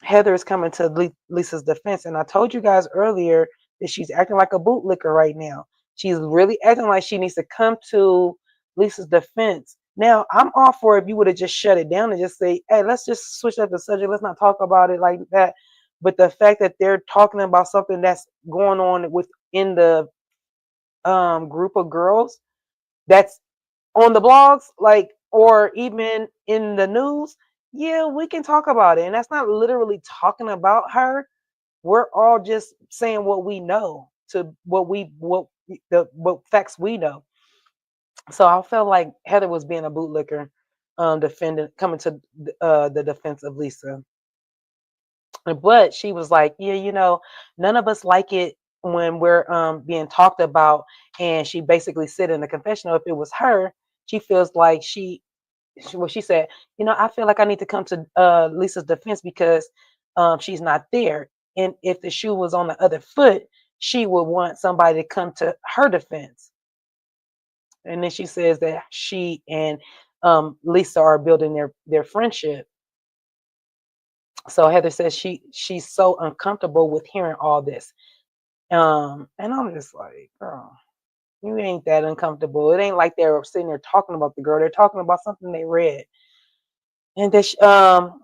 A: Heather is coming to Lisa's defense. And I told you guys earlier that she's acting like a bootlicker right now. She's really acting like she needs to come to Lisa's defense. Now, I'm all for if you would have just shut it down and just say, hey, let's just switch up the subject. Let's not talk about it like that. But the fact that they're talking about something that's going on within the group of girls that's on the blogs, like, or even in the news, yeah, we can talk about it. And that's not literally talking about her. We're all just saying what we know to what facts we know. So I felt like Heather was being a bootlicker, defendant coming to the defense of Lisa. But she was like, yeah, none of us like it when we're being talked about. And she basically said in the confessional, if it was her, she feels like she said, I feel like I need to come to Lisa's defense because she's not there. And if the shoe was on the other foot, she would want somebody to come to her defense. And then she says that she and Lisa are building their friendship. So Heather says she's so uncomfortable with hearing all this. And I'm just like, girl, you ain't that uncomfortable. It ain't like they're sitting there talking about the girl. They're talking about something they read. And that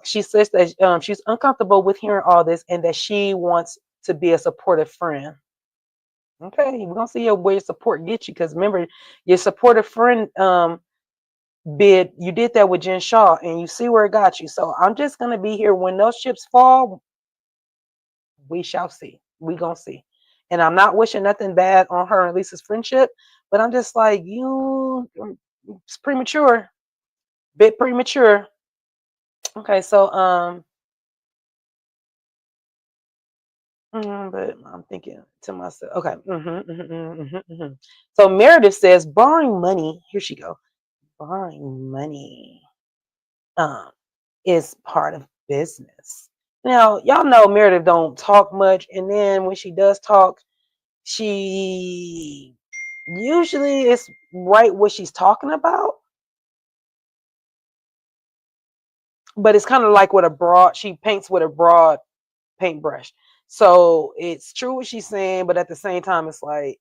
A: she says that she's uncomfortable with hearing all this, and that she wants to be a supportive friend. Okay, we're gonna see where your support gets you, because remember, your supportive friend bid, you did that with Jen Shaw, and you see where it got you. So I'm just gonna be here when those chips fall. We shall see. We gonna see. And I'm not wishing nothing bad on her and Lisa's friendship, but I'm just like, it's premature, bit premature. Okay, so but I'm thinking to myself, okay. So Meredith says, borrowing money. Here she go. Borrowing money is part of business. Now, y'all know Meredith don't talk much, and then when she does talk, she usually is right what she's talking about, but it's kind of like she paints with a broad paintbrush. So it's true what she's saying, but at the same time, it's like,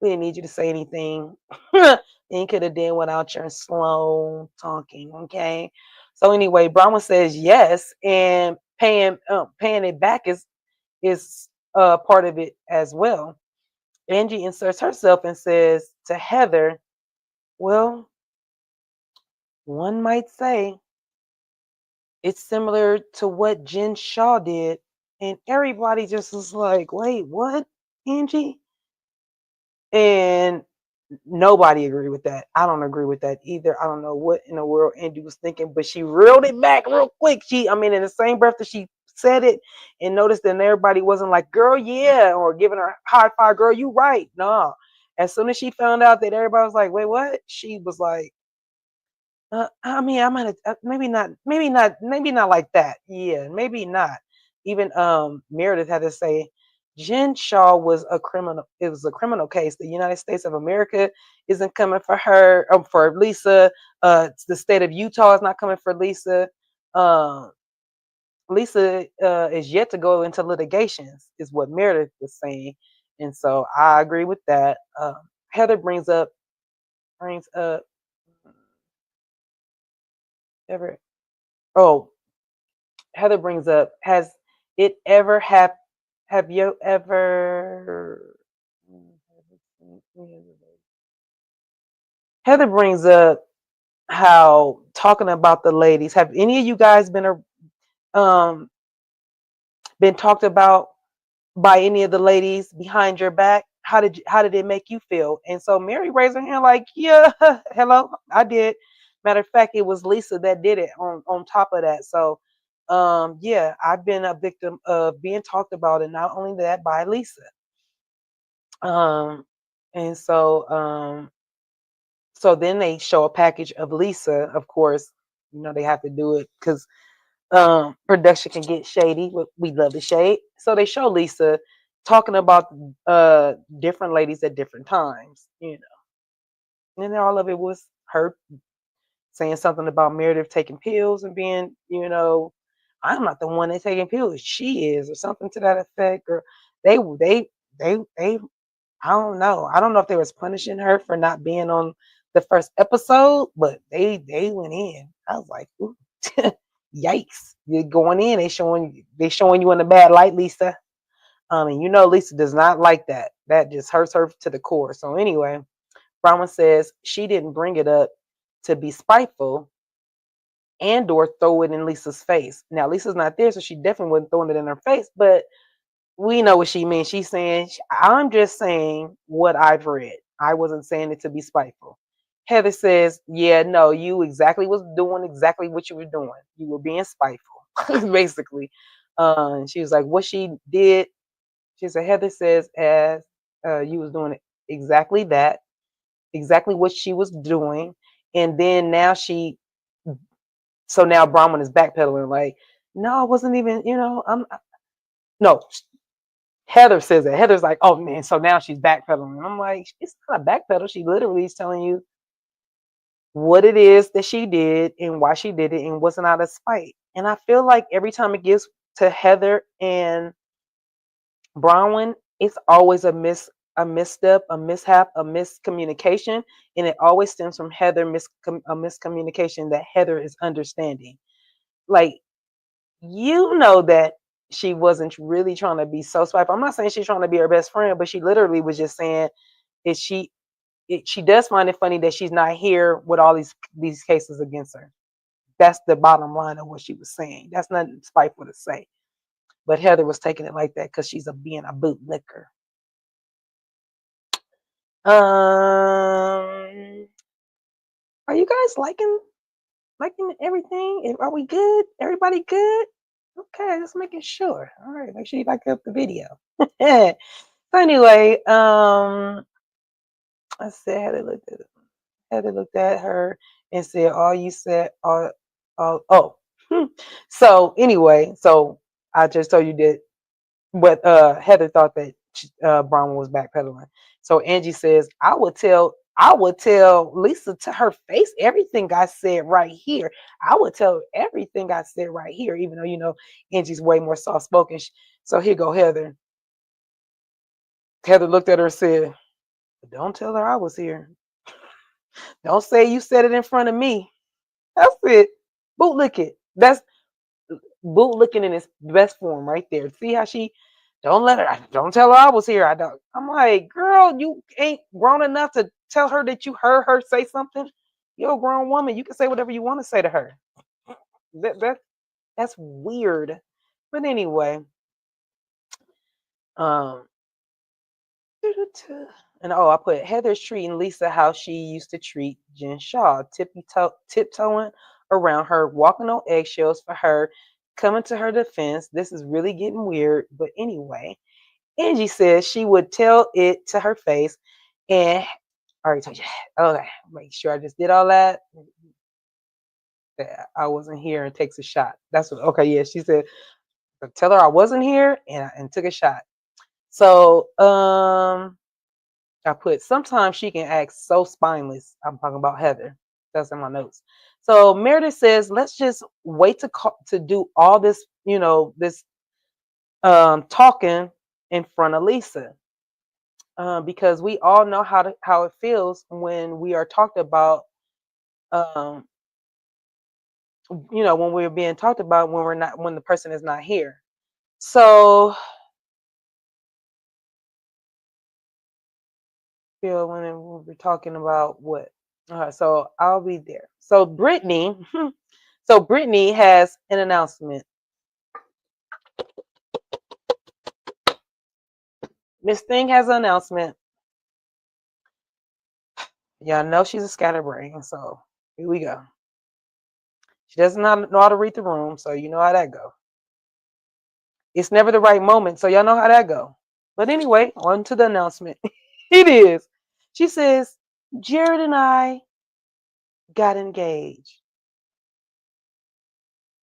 A: we didn't need you to say anything. You could have done without your slow talking, okay? So anyway, Brahma says yes, and paying it back is part of it as well. Angie inserts herself and says to Heather, well, one might say it's similar to what Jen Shaw did. And everybody just was like, wait, what, Angie? And nobody agreed with that. I don't agree with that either. I don't know what in the world Angie was thinking, but she reeled it back real quick. In the same breath that she said it, and noticed that everybody wasn't like, girl, yeah, or giving her high five, girl, you right. No. As soon as she found out that everybody was like, "Wait, what?" She was like, I mean, I might have maybe not like that. Yeah, maybe not. Even Meredith had to say, Jen Shaw was a criminal. It was a criminal case. The United States of America isn't coming for her, for Lisa. The state of Utah is not coming for Lisa. Uh, Lisa is yet to go into litigations, is what Meredith was saying, and so I agree with that. Heather brings up ever. Oh, Heather brings up, has it ever have you ever Heather brings up how talking about the ladies, have any of you guys um been talked about by any of the ladies behind your back? How did it make you feel? And so Mary raised her hand like, yeah, hello, I did. Matter of fact, it was Lisa that did it on top of that. So yeah, I've been a victim of being talked about, and not only that, by Lisa. Um and so then they show a package of Lisa, of course. They have to do it because production can get shady. We love the shade. So they show Lisa talking about different ladies at different times. And then all of it was her saying something about Meredith taking pills and being, I'm not the one that's taking pills. She is, or something to that effect. Or they I don't know. I don't know if they was punishing her for not being on the first episode, but they went in. I was like, ooh, yikes! You're going in. They showing you in a bad light, Lisa. And Lisa does not like that. That just hurts her to the core. So anyway, Brahma says she didn't bring it up to be spiteful and or throw it in Lisa's face. Now Lisa's not there, so she definitely wasn't throwing it in her face, but we know what she means. She's saying, I'm just saying what I've read. I wasn't saying it to be spiteful. Heather says, yeah, no, you exactly was doing exactly what you were doing. You were being spiteful, basically. She was like, what she did, she said, Heather says, as you was doing exactly that, exactly what she was doing. And then so now Brahman is backpedaling, like, no, I wasn't even, no, Heather says that. Heather's like, oh man, so now she's backpedaling. And I'm like, it's not a backpedal. She literally is telling you what it is that she did and why she did it and wasn't out of spite. And I feel like every time it gets to Heather and Bronwyn, it's always a misstep, a mishap, a miscommunication, and it always stems from a miscommunication that Heather is understanding. Like, that she wasn't really trying to be so spiteful. I'm not saying she's trying to be her best friend, but she literally was just saying is she does find it funny that she's not here with all these cases against her. That's the bottom line of what she was saying. That's not spiteful to say. But Heather was taking it like that because she's being a bootlicker. Are you guys liking everything? Are we good? Everybody good? Okay, just making sure. All right, make sure you like up the video. So anyway, I said Heather looked at her and said, "All you said, oh." So anyway, so I just told you that, but Heather thought that Brahma was backpedaling. So Angie says, I would tell Lisa to her face everything I said right here. I would tell everything I said right here, even though Angie's way more soft spoken. So here go Heather. Heather looked at her and said, "Don't tell her I was here. Don't say you said it in front of me." That's it. Bootlick it. That's bootlicking in its best form right there. See how she don't tell her I was here. I'm like, girl, you ain't grown enough to tell her that you heard her say something. You're a grown woman. You can say whatever you want to say to her. That's weird. But anyway, um, and I put Heather's treating Lisa how she used to treat Jen Shaw, tiptoeing around her, walking on eggshells for her, coming to her defense. This is really getting weird. But anyway, Angie says she would tell it to her face. And I already told you. Okay, make sure I just did all that. That I wasn't here and takes a shot. That's what. Okay, yeah. She said, tell her I wasn't here and took a shot. So I put sometimes she can act so spineless. I'm talking about Heather. That's in my notes. So Meredith says, let's just wait to do all this, this talking in front of Lisa. Because we all know how it feels when we are talked about, um, when we're being talked about when the person is not here. So feel when we're talking about what? All right, so I'll be there. So Brittany, has an announcement. Miss Thing has an announcement. Y'all know she's a scatterbrain, so here we go. She doesn't know how to read the room, so you know how that go. It's never the right moment, so y'all know how that go. But anyway, on to the announcement. It is. She says, Jared and I got engaged.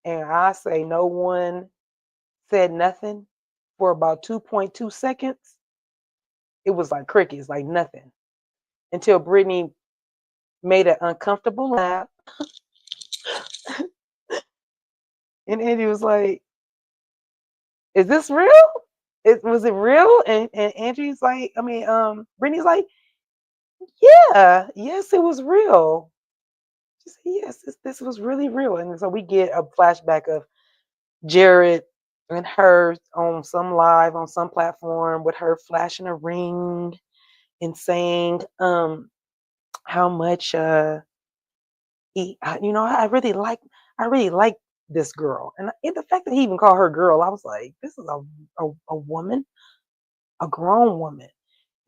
A: And I say no one said nothing for about 2.2 seconds. It was like crickets, like nothing. Until Brittany made an uncomfortable laugh. And Andy was like, is this real? Was it real? And Andrew's like, Brittany's like, yeah, yes, it was real. She said, yes, this was really real. And so we get a flashback of Jared and her on some live on some platform with her flashing a ring and saying how much I really like this girl. And the fact that he even called her girl, I was like, this is a woman, a grown woman.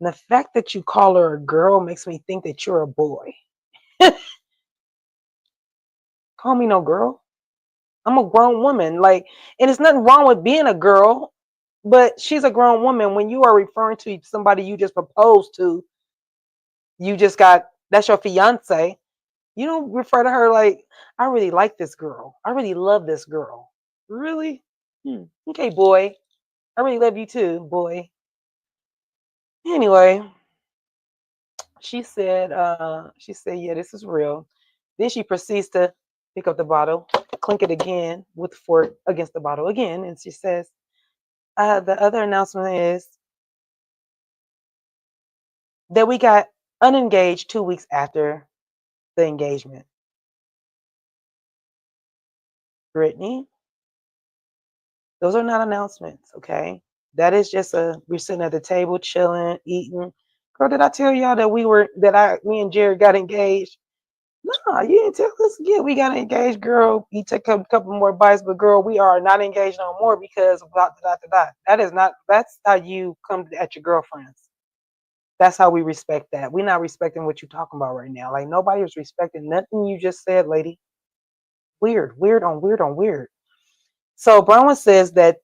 A: And the fact that you call her a girl makes me think that you're a boy. Call me no girl. I'm a grown woman. Like, and it's nothing wrong with being a girl, but she's a grown woman. When you are referring to somebody you just proposed to, that's your fiance. You don't refer to her like, I really like this girl. I really love this girl. Really? Okay, boy. I really love you too, boy. Anyway, she said, yeah, this is real. Then she proceeds to pick up the bottle, clink it again with the fork against the bottle again, and she says, the other announcement is that we got unengaged 2 weeks after the engagement. Brittany, those are not announcements, okay? That is just we're sitting at the table chilling, eating. Girl, did I tell y'all that me and Jared got engaged? No, you didn't tell us. Yeah, we got engaged, girl. You took a couple more bites, but girl, we are not engaged no more because of blah, blah, blah, blah. That's how you come at your girlfriends. That's how we respect that. We're not respecting what you're talking about right now. Like nobody was respecting nothing you just said, lady. Weird, weird on weird on weird. So Bronwyn says that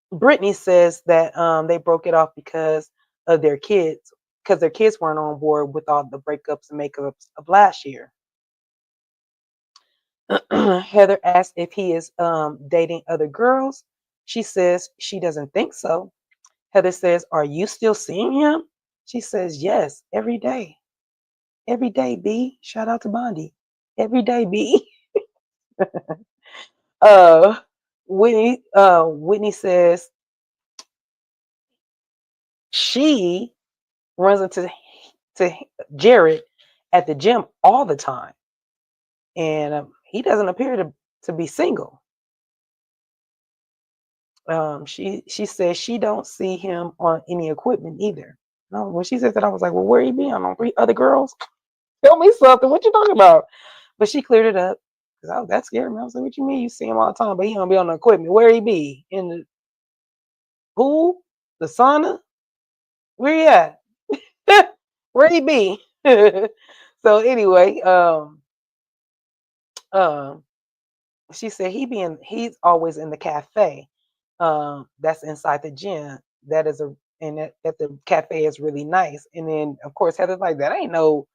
A: Brittany says that they broke it off because of their kids, because their kids weren't on board with all the breakups and makeups of last year. Heather asks if he is dating other girls. She says she doesn't think so. Heather says, are you still seeing him? She says, yes, every day. Every day, B. Shout out to Bondi. Every day, B. uh Whitney says she runs to Jared at the gym all the time, and he doesn't appear to be single. She says she don't see him on any equipment either. No, when she said that, I was like, well, where he been? On other girls? Tell me something. What you talking about? But she cleared it up because that scared me. I was like, what you mean? You see him all the time, but he don't be on the equipment. Where he be? In the pool? The sauna? Where he at? Where he be? So anyway, um, she said he's always in the cafe. That's inside the gym. That is and that the cafe is really nice. And then of course Heather's like, that ain't no,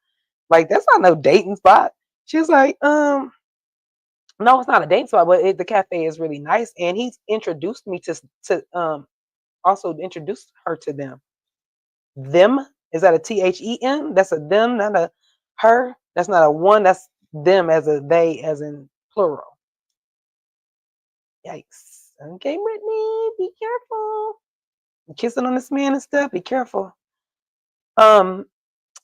A: like, that's not no dating spot. She's like, no, it's not a dating spot, but the cafe is really nice. And he's introduced me to also introduced her to them. Them, is that a THEM? That's a them, not a her. That's not a one. That's them as a they, as in plural. Yikes. Okay, Brittany, be careful. You're kissing on this man and stuff. Be careful. Um,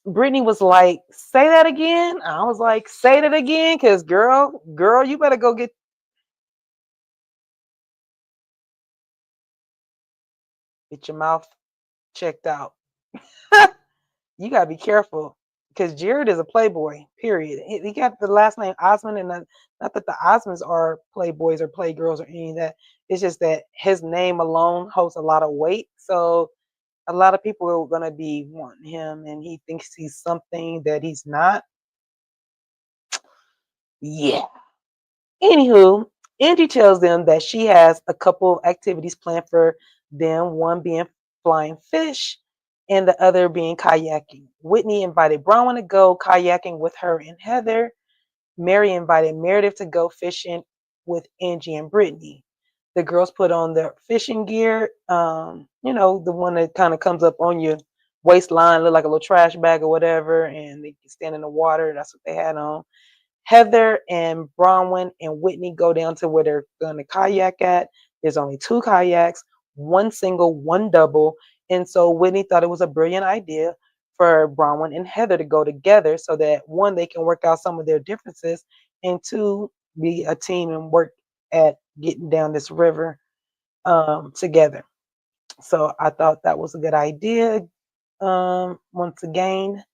A: Brittany was like, "Say that again." I was like, "Say that again, cause girl, you better go get your mouth checked out." You gotta be careful because Jared is a playboy. Period. He got the last name Osmond, and not that the Osmonds are playboys or playgirls or any of that. It's just that his name alone holds a lot of weight. So a lot of people are gonna be wanting him, and he thinks he's something that he's not. Yeah. Anywho, Angie tells them that she has a couple of activities planned for them, one being flying fish and the other being kayaking. Whitney invited Bronwyn to go kayaking with her and Heather. Mary invited Meredith to go fishing with Angie and Brittany. The girls put on their fishing gear, the one that kind of comes up on your waistline, look like a little trash bag or whatever, and they can stand in the water. That's what they had on. Heather and Bronwyn and Whitney go down to where they're going to kayak at. There's only two kayaks, one single, one double. And so Whitney thought it was a brilliant idea for Bronwyn and Heather to go together so that one, they can work out some of their differences, and two, be a team and work at getting down this river together. So I thought that was a good idea. Once again,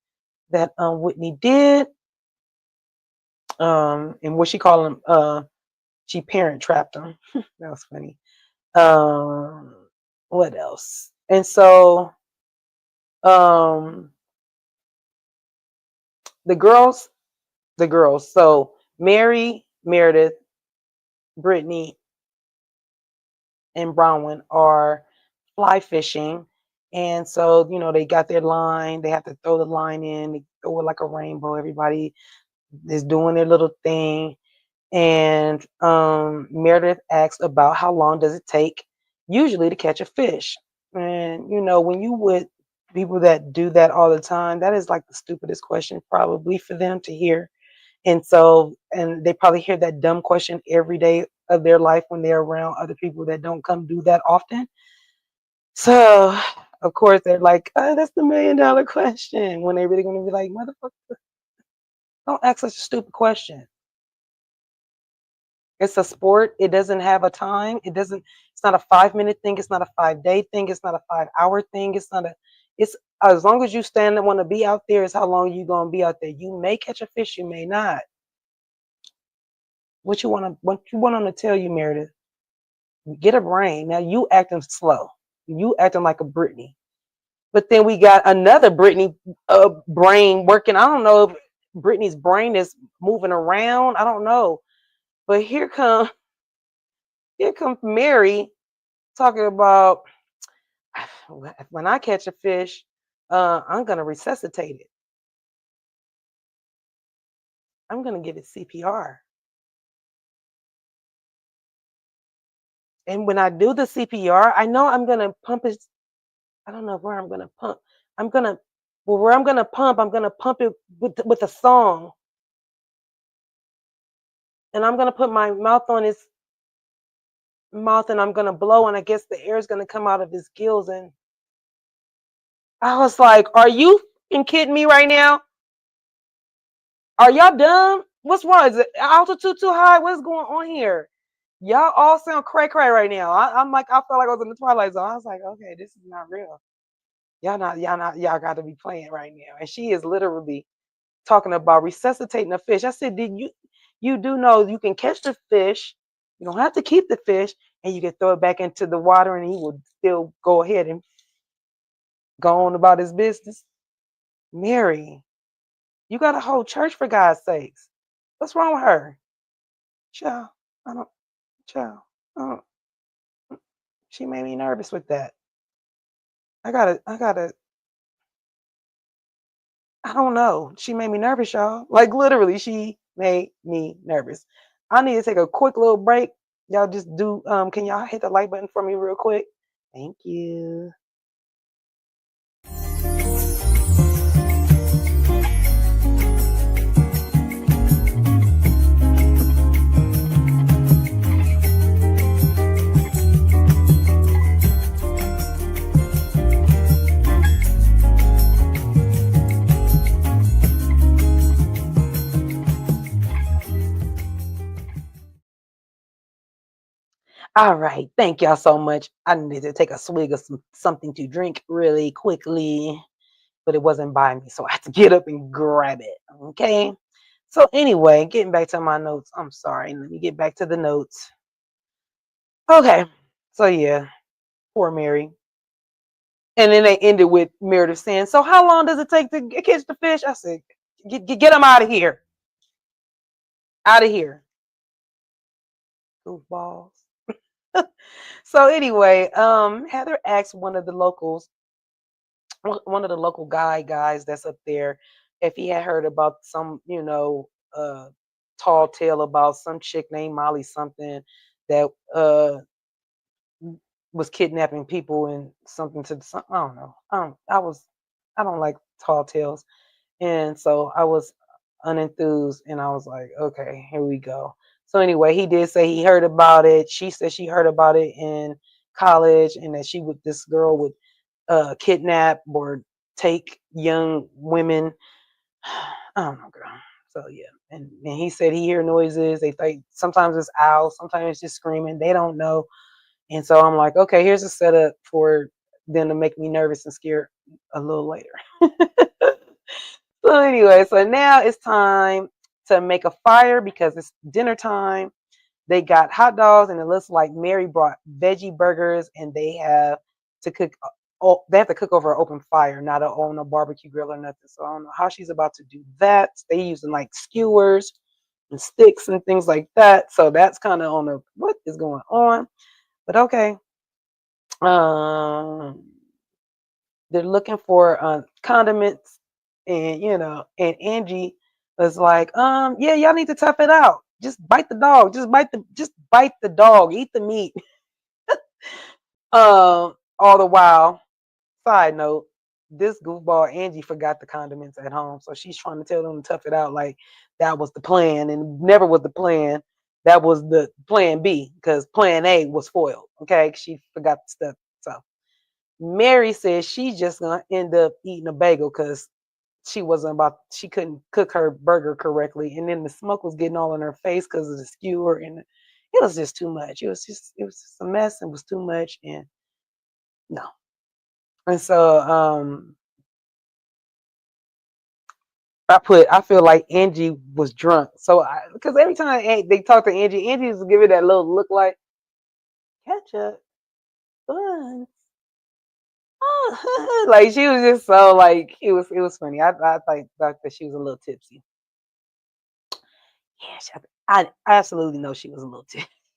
A: that Whitney did. And what she called him, she parent trapped him. That was funny. Um, what else? And so um, the girls, So Mary, Meredith, Brittany, and Bronwyn are fly fishing. And so, they got their line. They have to throw the line in. They throw it like a rainbow. Everybody is doing their little thing. And Meredith asked about how long does it take usually to catch a fish. And when you with people that do that all the time, that is like the stupidest question probably for them to hear. And they probably hear that dumb question every day of their life when they're around other people that don't come do that often. So of course they're like, oh, that's the $1,000,000 question, when they're really going to be like, motherfucker, don't ask such a stupid question. It's a sport. It doesn't have a time. It's not a 5-minute thing. It's not a 5-day thing. It's not a 5-hour thing. It's as long as you stand and want to be out there, is how long you going to be out there. You may catch a fish, you may not. What you want them to tell you, Meredith? Get a brain. Now you acting slow. You acting like a Brittany. But then we got another Brittany brain working. I don't know if Brittany's brain is moving around. I don't know. But here comes Mary talking about, when I catch a fish, I'm gonna resuscitate it. I'm gonna give it CPR. And when I do the CPR, I know I'm gonna pump it. I don't know where I'm gonna pump. I'm gonna well, where I'm gonna pump it with a song, and I'm gonna put my mouth on his mouth, and I'm gonna blow, and I guess the air is gonna come out of his gills. And I was like, "Are you kidding me right now? Are y'all dumb? What's wrong? Is the altitude too high? What's going on here? Y'all all sound cray cray right now." I'm like, I felt like I was in the Twilight Zone. I was like, okay, this is not real. Y'all got to be playing right now. And she is literally talking about resuscitating a fish. I said, did you do know you can catch the fish? You don't have to keep the fish, and you can throw it back into the water, and he will still go ahead and go on about his business. Mary, you got a whole church, for God's sakes. What's wrong with her? Child, I don't. Child, she made me nervous with that. I gotta. I don't know. She made me nervous, y'all. Like literally, she made me nervous. I need to take a quick little break. Y'all just do. Can y'all hit the like button for me real quick? Thank you. All right. Thank y'all so much. I needed to take a swig of something to drink really quickly, but it wasn't by me, so I had to get up and grab it. Okay. So anyway, getting back to my notes. I'm sorry. Let me get back to the notes. Okay. So yeah, poor Mary. And then they ended with Meredith saying, "So how long does it take to catch the fish?" I said, "Get them out of here, out of here, goofballs." So anyway, Heather asked one of the local guys that's up there, if he had heard about some, tall tale about some chick named Molly something that was kidnapping people and something to some, I don't know. I don't like tall tales. And so I was unenthused and I was like, okay, here we go. So anyway, he did say he heard about it. She said she heard about it in college and that this girl would kidnap or take young women. I don't know, girl. So yeah. And he said he hear noises. They think sometimes it's owls, sometimes it's just screaming. They don't know. And so I'm like, okay, here's a setup for them to make me nervous and scared a little later. So anyway, so now it's time to make a fire because it's dinner time. They got hot dogs, and it looks like Mary brought veggie burgers, and they have to cook. Oh, they have to cook over an open fire, not on a barbecue grill or nothing. So I don't know how she's about to do that. They using like skewers and sticks and things like that. So that's kind of on the what is going on. But okay. Um, they're looking for condiments, and and Angie was like, yeah, y'all need to tough it out. Just bite the dog. Just bite the dog. Eat the meat. All the while, side note, this goofball Angie forgot the condiments at home, so she's trying to tell them to tough it out like that was the plan, and never was the plan. That was the plan B because plan A was foiled. Okay, she forgot the stuff. So Mary says she's just gonna end up eating a bagel because she couldn't cook her burger correctly, and then the smoke was getting all in her face because of the skewer, and it was just too much. It was just a mess and was too much, and no. And so I feel like Angie was drunk. So because every time they talk to Angie, Angie was giving that little look like ketchup buns. Oh, like she was just so like it was funny. I thought that she was a little tipsy. Yeah, I absolutely know she was a little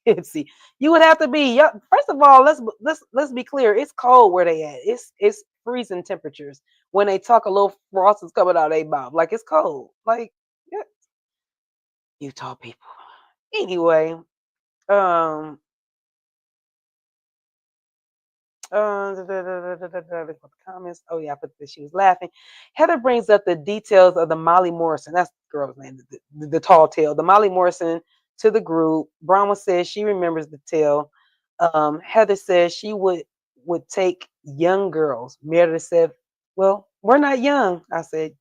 A: tipsy. You would have to be. Yeah, first of all, let's be clear. It's cold where they at. It's freezing temperatures. When they talk, a little frost is coming out of their mouth. Like it's cold. Like yeah, Utah people. Anyway, um, the comments. Oh yeah, I put this. She was laughing. Heather brings up the details of the Molly Morrison. That's the girl's name. The tall tale. The Molly Morrison to the group. Brahma says she remembers the tale. Heather says she would take young girls. Meredith said, "Well, we're not young." I said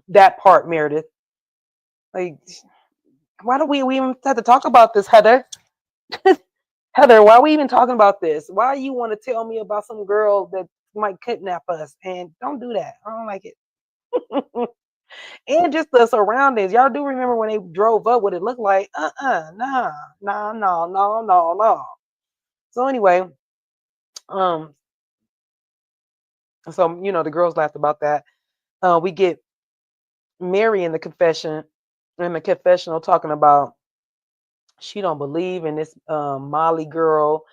A: that part, Meredith. Like, why do we even have to talk about this, Heather? Heather, why are we even talking about this? Why you want to tell me about some girl that might kidnap us? And don't do that. I don't like it. And just the surroundings. Y'all do remember when they drove up what it looked like? Nah, nah, no, no, no, no. So anyway, um, so the girls laughed about that. We get Mary in the confessional talking about she don't believe in this Molly girl.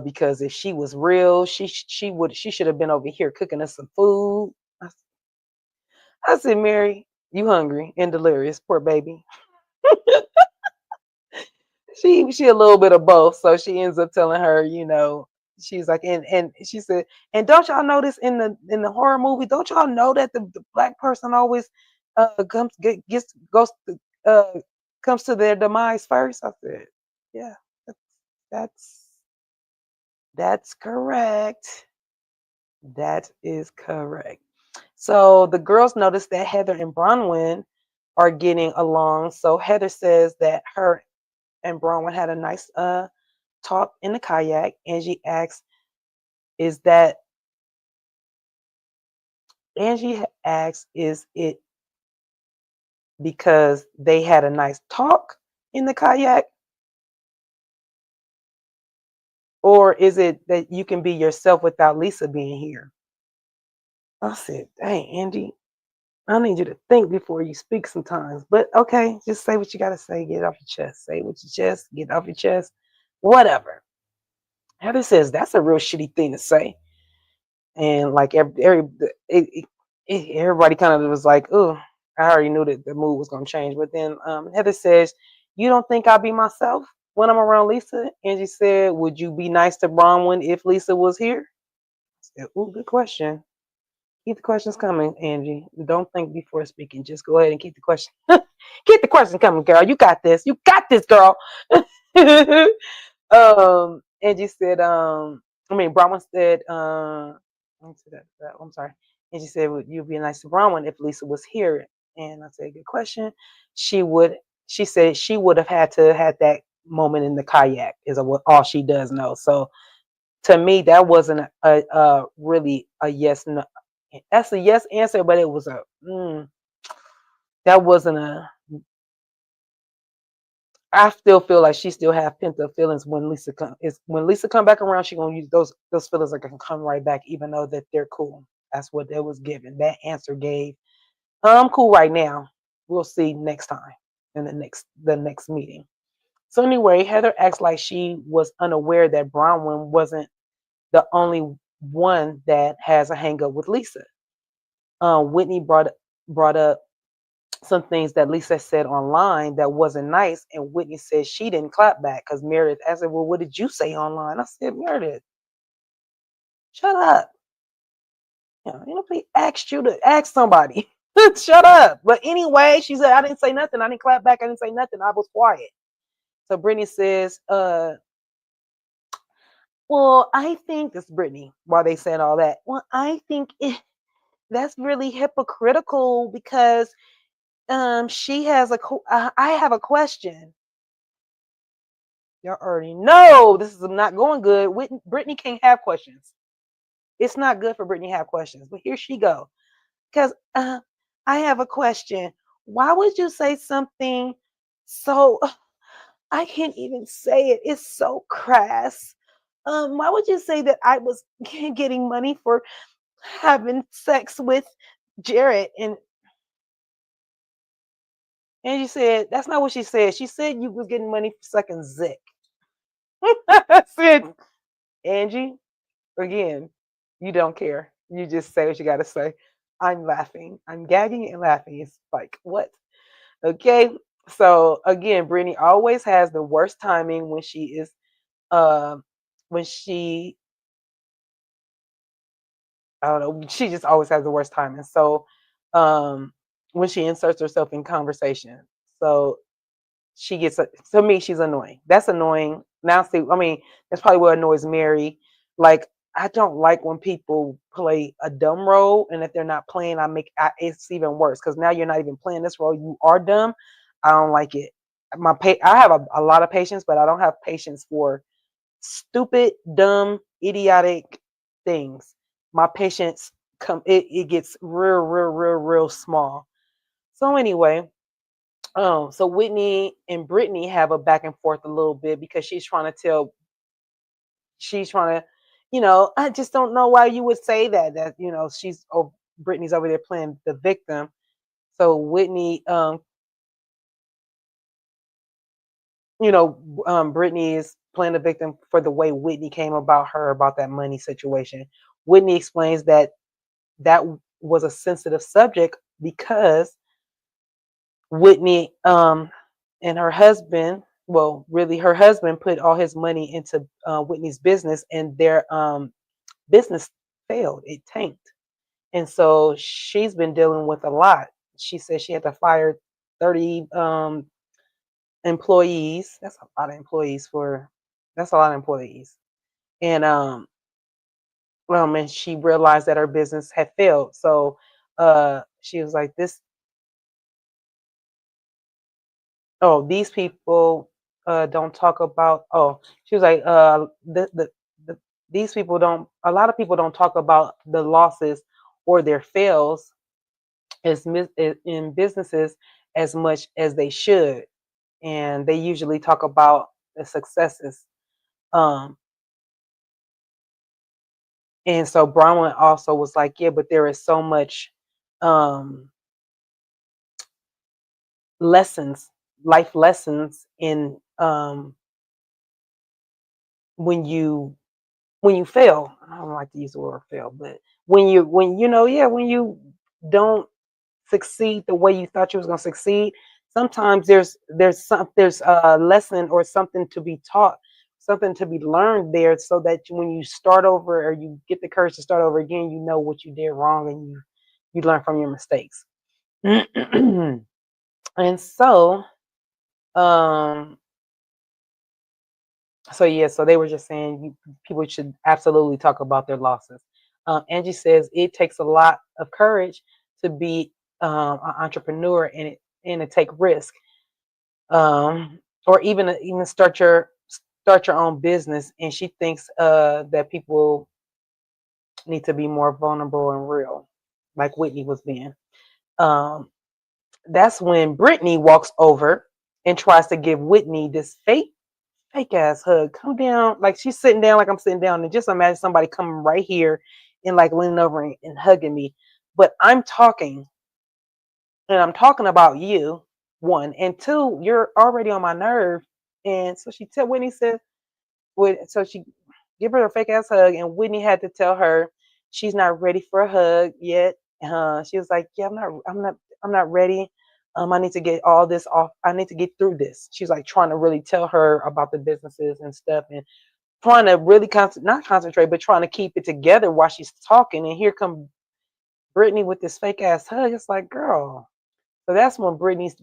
A: because if she was real, she should have been over here cooking us some food. I said, Mary, you hungry and delirious, poor baby. She a little bit of both, so she ends up telling her, she's like, and she said, and don't y'all notice in the horror movie, don't y'all know that the black person always comes get, gets goes to, comes to their demise first? I said, yeah, that's that's that's correct. That is correct. So the girls notice that Heather and Bronwyn are getting along. So Heather says that her and Bronwyn had a nice talk in the kayak. Is that Angie asks, is it because they had a nice talk in the kayak? Or is it that you can be yourself without Lisa being here? I said, dang, Angie, I need you to think before you speak sometimes. But okay, just say what you got to say. Get it off your chest. Say what your chest, get it off your chest. Whatever. Heather says, that's a real shitty thing to say. And like everybody kind of was like, oh, I already knew that the mood was going to change. But then Heather says, you don't think I'll be myself when I'm around Lisa? Angie said, would you be nice to Bronwyn if Lisa was here? I said, oh, good question. Keep the questions coming, Angie. Don't think before speaking. Just go ahead and keep the question. Keep the question coming, girl. You got this. You got this, girl. Angie said, Bronwyn said, I'm sorry. Angie said, would you be nice to Bronwyn if Lisa was here? And I said, good question. She would, she said she would have had to have that moment in the kayak, is all she does know. So to me, that wasn't really a yes, no. That's a yes answer, but it was that wasn't a. I still feel like she still have pent up feelings when Lisa come back around. She gonna use those feelings are gonna come right back, even though that they're cool. That's what that was given. That answer gave. I'm cool right now. We'll see next time in the next meeting. So anyway, Heather acts like she was unaware that Bronwyn wasn't the only one that has a hang up with Lisa. Whitney brought up some things that Lisa said online that wasn't nice, and Whitney said she didn't clap back because Meredith asked her, well, what did you say online? I said, Meredith, shut up. Nobody asked you to ask somebody. Shut up. But anyway, she said, I didn't say nothing. I didn't clap back. I didn't say nothing. I was quiet. So Brittany says, well, I think this Brittany, while they said all that, well, I think that's really hypocritical because she has I have a question. Y'all already know this is not going good. Brittany can't have questions. It's not good for Brittany to have questions. But here she go. Because I have a question. Why would you say something so I can't even say it? It's so crass. Why would you say that I was getting money for having sex with Jared? And you said that's not what she said. She said you was getting money for sucking Zick. I said, Angie, again, you don't care. You just say what you gotta say. I'm laughing. I'm gagging and laughing. It's like, what? Okay. So again, Brittany always has the worst timing when she is when she I don't know, she just always has the worst timing. So when she inserts herself in conversation. So she gets to me, she's annoying. That's annoying. Now see, that's probably what annoys Mary. Like, I don't like when people play a dumb role, and if they're not playing, it's even worse because now you're not even playing this role. You are dumb. I don't like it. I have a lot of patience, but I don't have patience for stupid, dumb, idiotic things. My patience it gets real small. So anyway, so Whitney and Brittany have a back and forth a little bit because she's trying to, I just don't know why you would say that, Brittany's over there playing the victim. So Whitney, Brittany is playing the victim for the way Whitney came about her about that money situation. Whitney explains that that was a sensitive subject because Whitney and her husband, well, really her husband put all his money into Whitney's business, and their business failed. It tanked. And so she's been dealing with a lot. She said she had to fire 30 employees. That's a lot of employees for that's a lot of employees. And and she realized that her business had failed. So she was like, this oh, these people don't talk about she was like the these people don't a lot of people don't talk about the losses or their fails in businesses as much as they should, and they usually talk about the successes. Um, and so Bronwyn also was like, yeah, but there is so much um, lessons, life lessons in when you when you fail. I don't like to use the word fail, but when you know, yeah, when you don't succeed the way you thought you was going to succeed, sometimes there's a lesson or something to be taught, something to be learned there, so that when you start over or you get the courage to start over again, you know what you did wrong, and you learn from your mistakes. And so um yeah, so they were just saying people should absolutely talk about their losses. Angie says it takes a lot of courage to be an entrepreneur and to take risk, or even start your own business. And she thinks that people need to be more vulnerable and real, like Whitney was being. Um, that's when Brittany walks over and tries to give Whitney this fake ass hug. Come down, like she's sitting down, like I'm sitting down, and just imagine somebody coming right here and like leaning over and hugging me. But I'm talking, and I'm talking about you, one, and two, you're already on my nerve. And so Whitney said, so she give her a fake ass hug, and Whitney had to tell her she's not ready for a hug yet. She was like, yeah, I'm not ready. I need to get all this off. I need to get through this. She's like trying to really tell her about the businesses and stuff, and trying to really not concentrate, but trying to keep it together while she's talking. And here come Brittany with this fake ass hug. It's like, girl. So that's when Brittany's,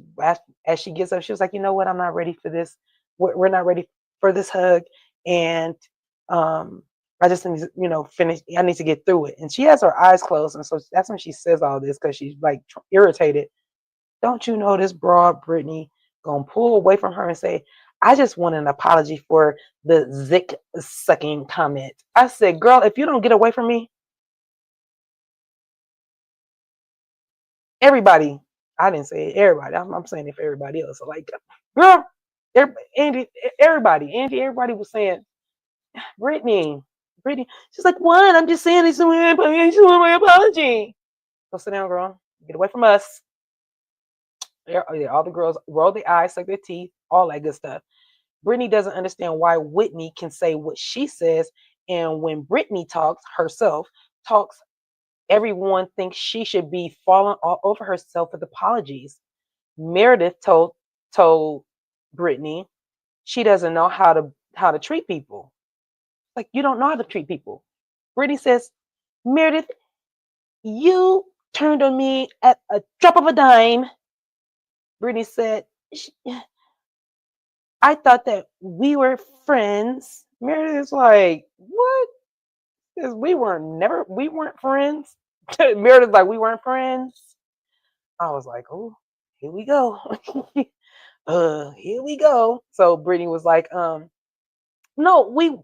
A: as she gets up, she was like, you know what? I'm not ready for this. We're not ready for this hug. And um, I just need to, finish. I need to get through it. And she has her eyes closed. And so that's when she says all this, because she's like irritated. Don't you know this broad Brittany gonna pull away from her and say, I just want an apology for the zick sucking comment. I said, girl, if you don't get away from me, everybody, I didn't say everybody, I'm saying it for everybody else. So like, girl, everybody was saying, Brittany, she's like, what? I'm just saying this, I just want my apology. Go sit down, girl. Get away from us. All the girls roll their eyes, suck their teeth, all that good stuff. Brittany doesn't understand why Whitney can say what she says, and when Brittany talks, everyone thinks she should be falling all over herself with apologies. Meredith told Brittany she doesn't know how to treat people. Like, you don't know how to treat people. Brittany says, Meredith, you turned on me at a drop of a dime. Brittany said, I thought that we were friends. Meredith's like, what? Because we weren't friends. Meredith's like, we weren't friends. I was like, oh, here we go. Here we go. So Brittany was like, no, we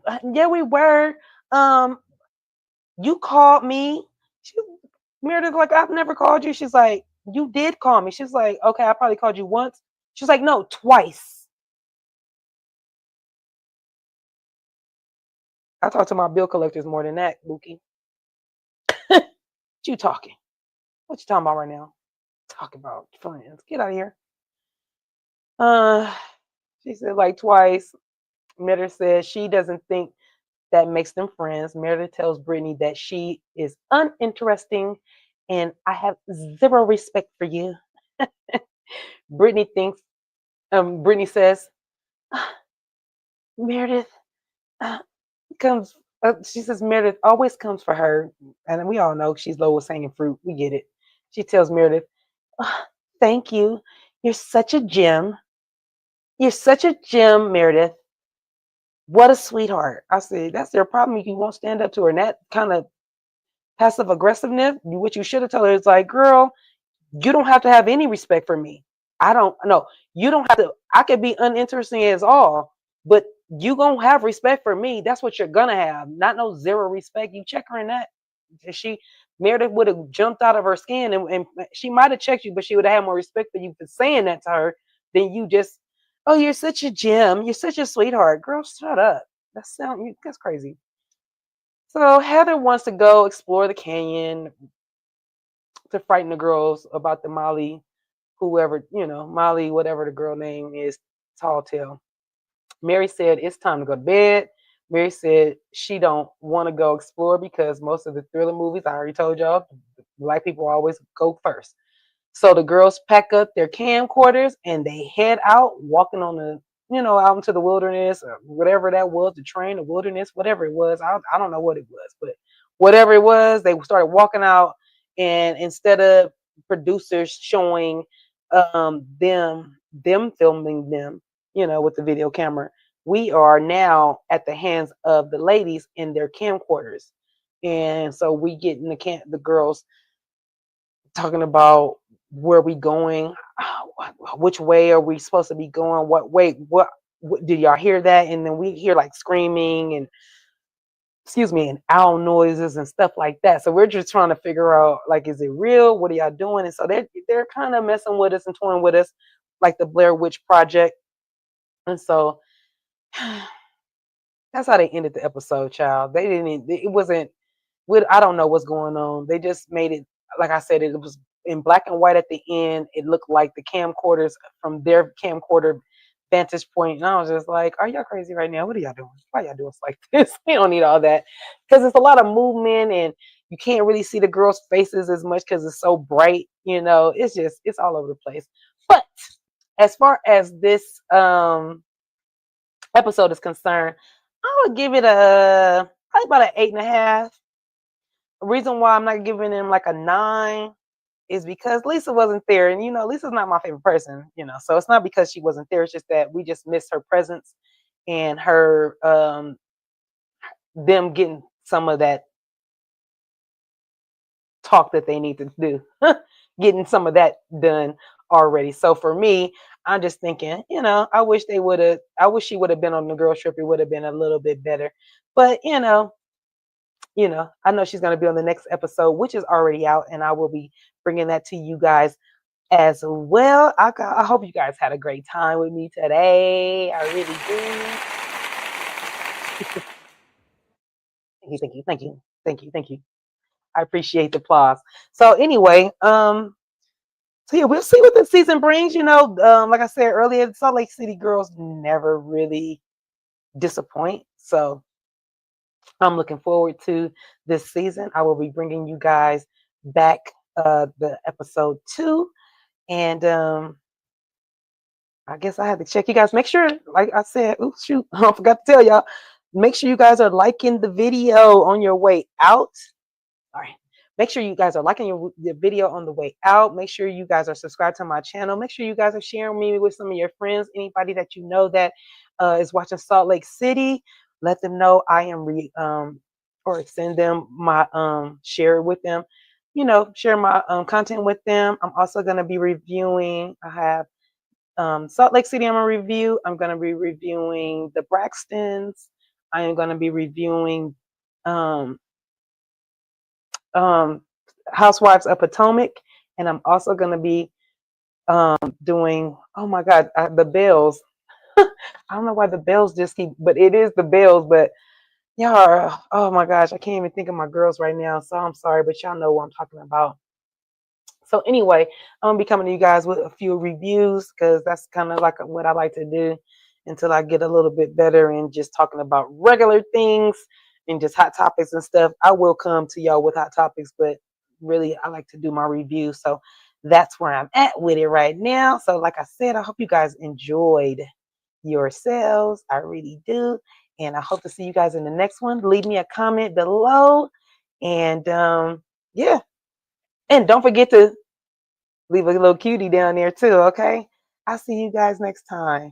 A: were. Um, you called me. She, Meredith like, I've never called you. She's like, you did call me. She's like, okay, I probably called you once. She's like, no, twice. I talk to my bill collectors more than that, Bookie. What you talking? What you talking about right now? Talking about friends. Get out of here. Uh, she said like twice. Meredith says she doesn't think that makes them friends. Meredith tells Brittany that she is uninteresting and I have zero respect for you. Brittany thinks, Brittany says, "Ah, Meredith uh, comes, she says Meredith always comes for her. And we all know she's lowest hanging fruit. We get it. She tells Meredith, "Ah, thank you. You're such a gem. You're such a gem, Meredith. What a sweetheart." I said, that's their problem. You won't stand up to her. And that kind of passive aggressiveness, what you should have told her is like, girl, you don't have to have any respect for me. I don't know. You don't have to. I could be uninteresting as all, but you gonna have respect for me. That's what you're gonna have. Not no zero respect. You check her in that. She Meredith would have jumped out of her skin, and she might have checked you, but she would have had more respect for you for saying that to her than you just. Oh, you're such a gem. You're such a sweetheart, girl. Shut up. That's crazy. So Heather wants to go explore the canyon to frighten the girls about the Molly, whoever, Molly, whatever the girl name is, Tall Tale. Mary said it's time to go to bed. Mary said she don't want to go explore because most of the thriller movies, I already told y'all, black people always go first. So the girls pack up their camcorders and they head out, walking on out into the wilderness or whatever that was, the train, the wilderness, whatever it was. I don't know what it was, but whatever it was, they started walking out. And instead of producers showing them filming them, with the video camera, we are now at the hands of the ladies in their camcorders. And so we get in the girls talking about where we going, which way are we supposed to be going, what did y'all hear that? And then we hear like screaming and and owl noises and stuff like that. So we're just trying to figure out, like, is it real? What are y'all doing? And so they're kind of messing with us and toying with us, like the Blair Witch Project. And so that's how they ended the episode, child. They didn't. It wasn't. I don't know what's going on. They just made it, like I said, it was in black and white at the end. It looked like the camcorders from their camcorder vantage point. And I was just like, are y'all crazy right now? What are y'all doing? Why y'all doing like this? We don't need all that. Because it's a lot of movement and you can't really see the girls' faces as much because it's so bright. It's all over the place. But as far as this episode is concerned, I would give it probably about an 8.5. The reason why I'm not giving him like a 9 is because Lisa wasn't there. And, Lisa's not my favorite person, so it's not because she wasn't there. It's just that we just missed her presence and her, them getting some of that talk that they need to do, getting some of that done already. So for me, I'm just thinking, I wish she would have been on the girl trip. It would have been a little bit better. But, I know she's going to be on the next episode, which is already out, and I will be bringing that to you guys as well. I hope you guys had a great time with me today. I really do. Thank you. I appreciate the applause. So anyway, so yeah, we'll see what the season brings. Like I said earlier, Salt Lake City girls never really disappoint. So I'm looking forward to this season. I will be bringing you guys back the episode 2. And I guess I have to check you guys. Make sure, like I said, I forgot to tell y'all. Make sure you guys are liking the video on your way out. All right. Make sure you guys are liking the video on the way out. Make sure you guys are subscribed to my channel. Make sure you guys are sharing me with some of your friends. Anybody that you know that is watching Salt Lake City, let them know I am or send them my share with them. Share my content with them. I'm also going to be reviewing. I have Salt Lake City. I'm going to review. I'm going to be reviewing the Braxtons. I am going to be reviewing Housewives of Potomac, and I'm also going to be doing, oh my God, the Bells. I don't know why the Bells just keep, but it is the Bells. But y'all, oh my gosh, I can't even think of my girls right now. So I'm sorry, but y'all know what I'm talking about. So anyway, I'm gonna be coming to you guys with a few reviews because that's kind of like what I like to do. until I get a little bit better in just talking about regular things and just hot topics and stuff. I will come to y'all with hot topics, but really I like to do my review. So that's where I'm at with it right now. So like I said, I hope you guys enjoyed yourselves. I really do. And I hope to see you guys in the next one. Leave me a comment below. And yeah. And don't forget to leave a little cutie down there too, okay? I'll see you guys next time.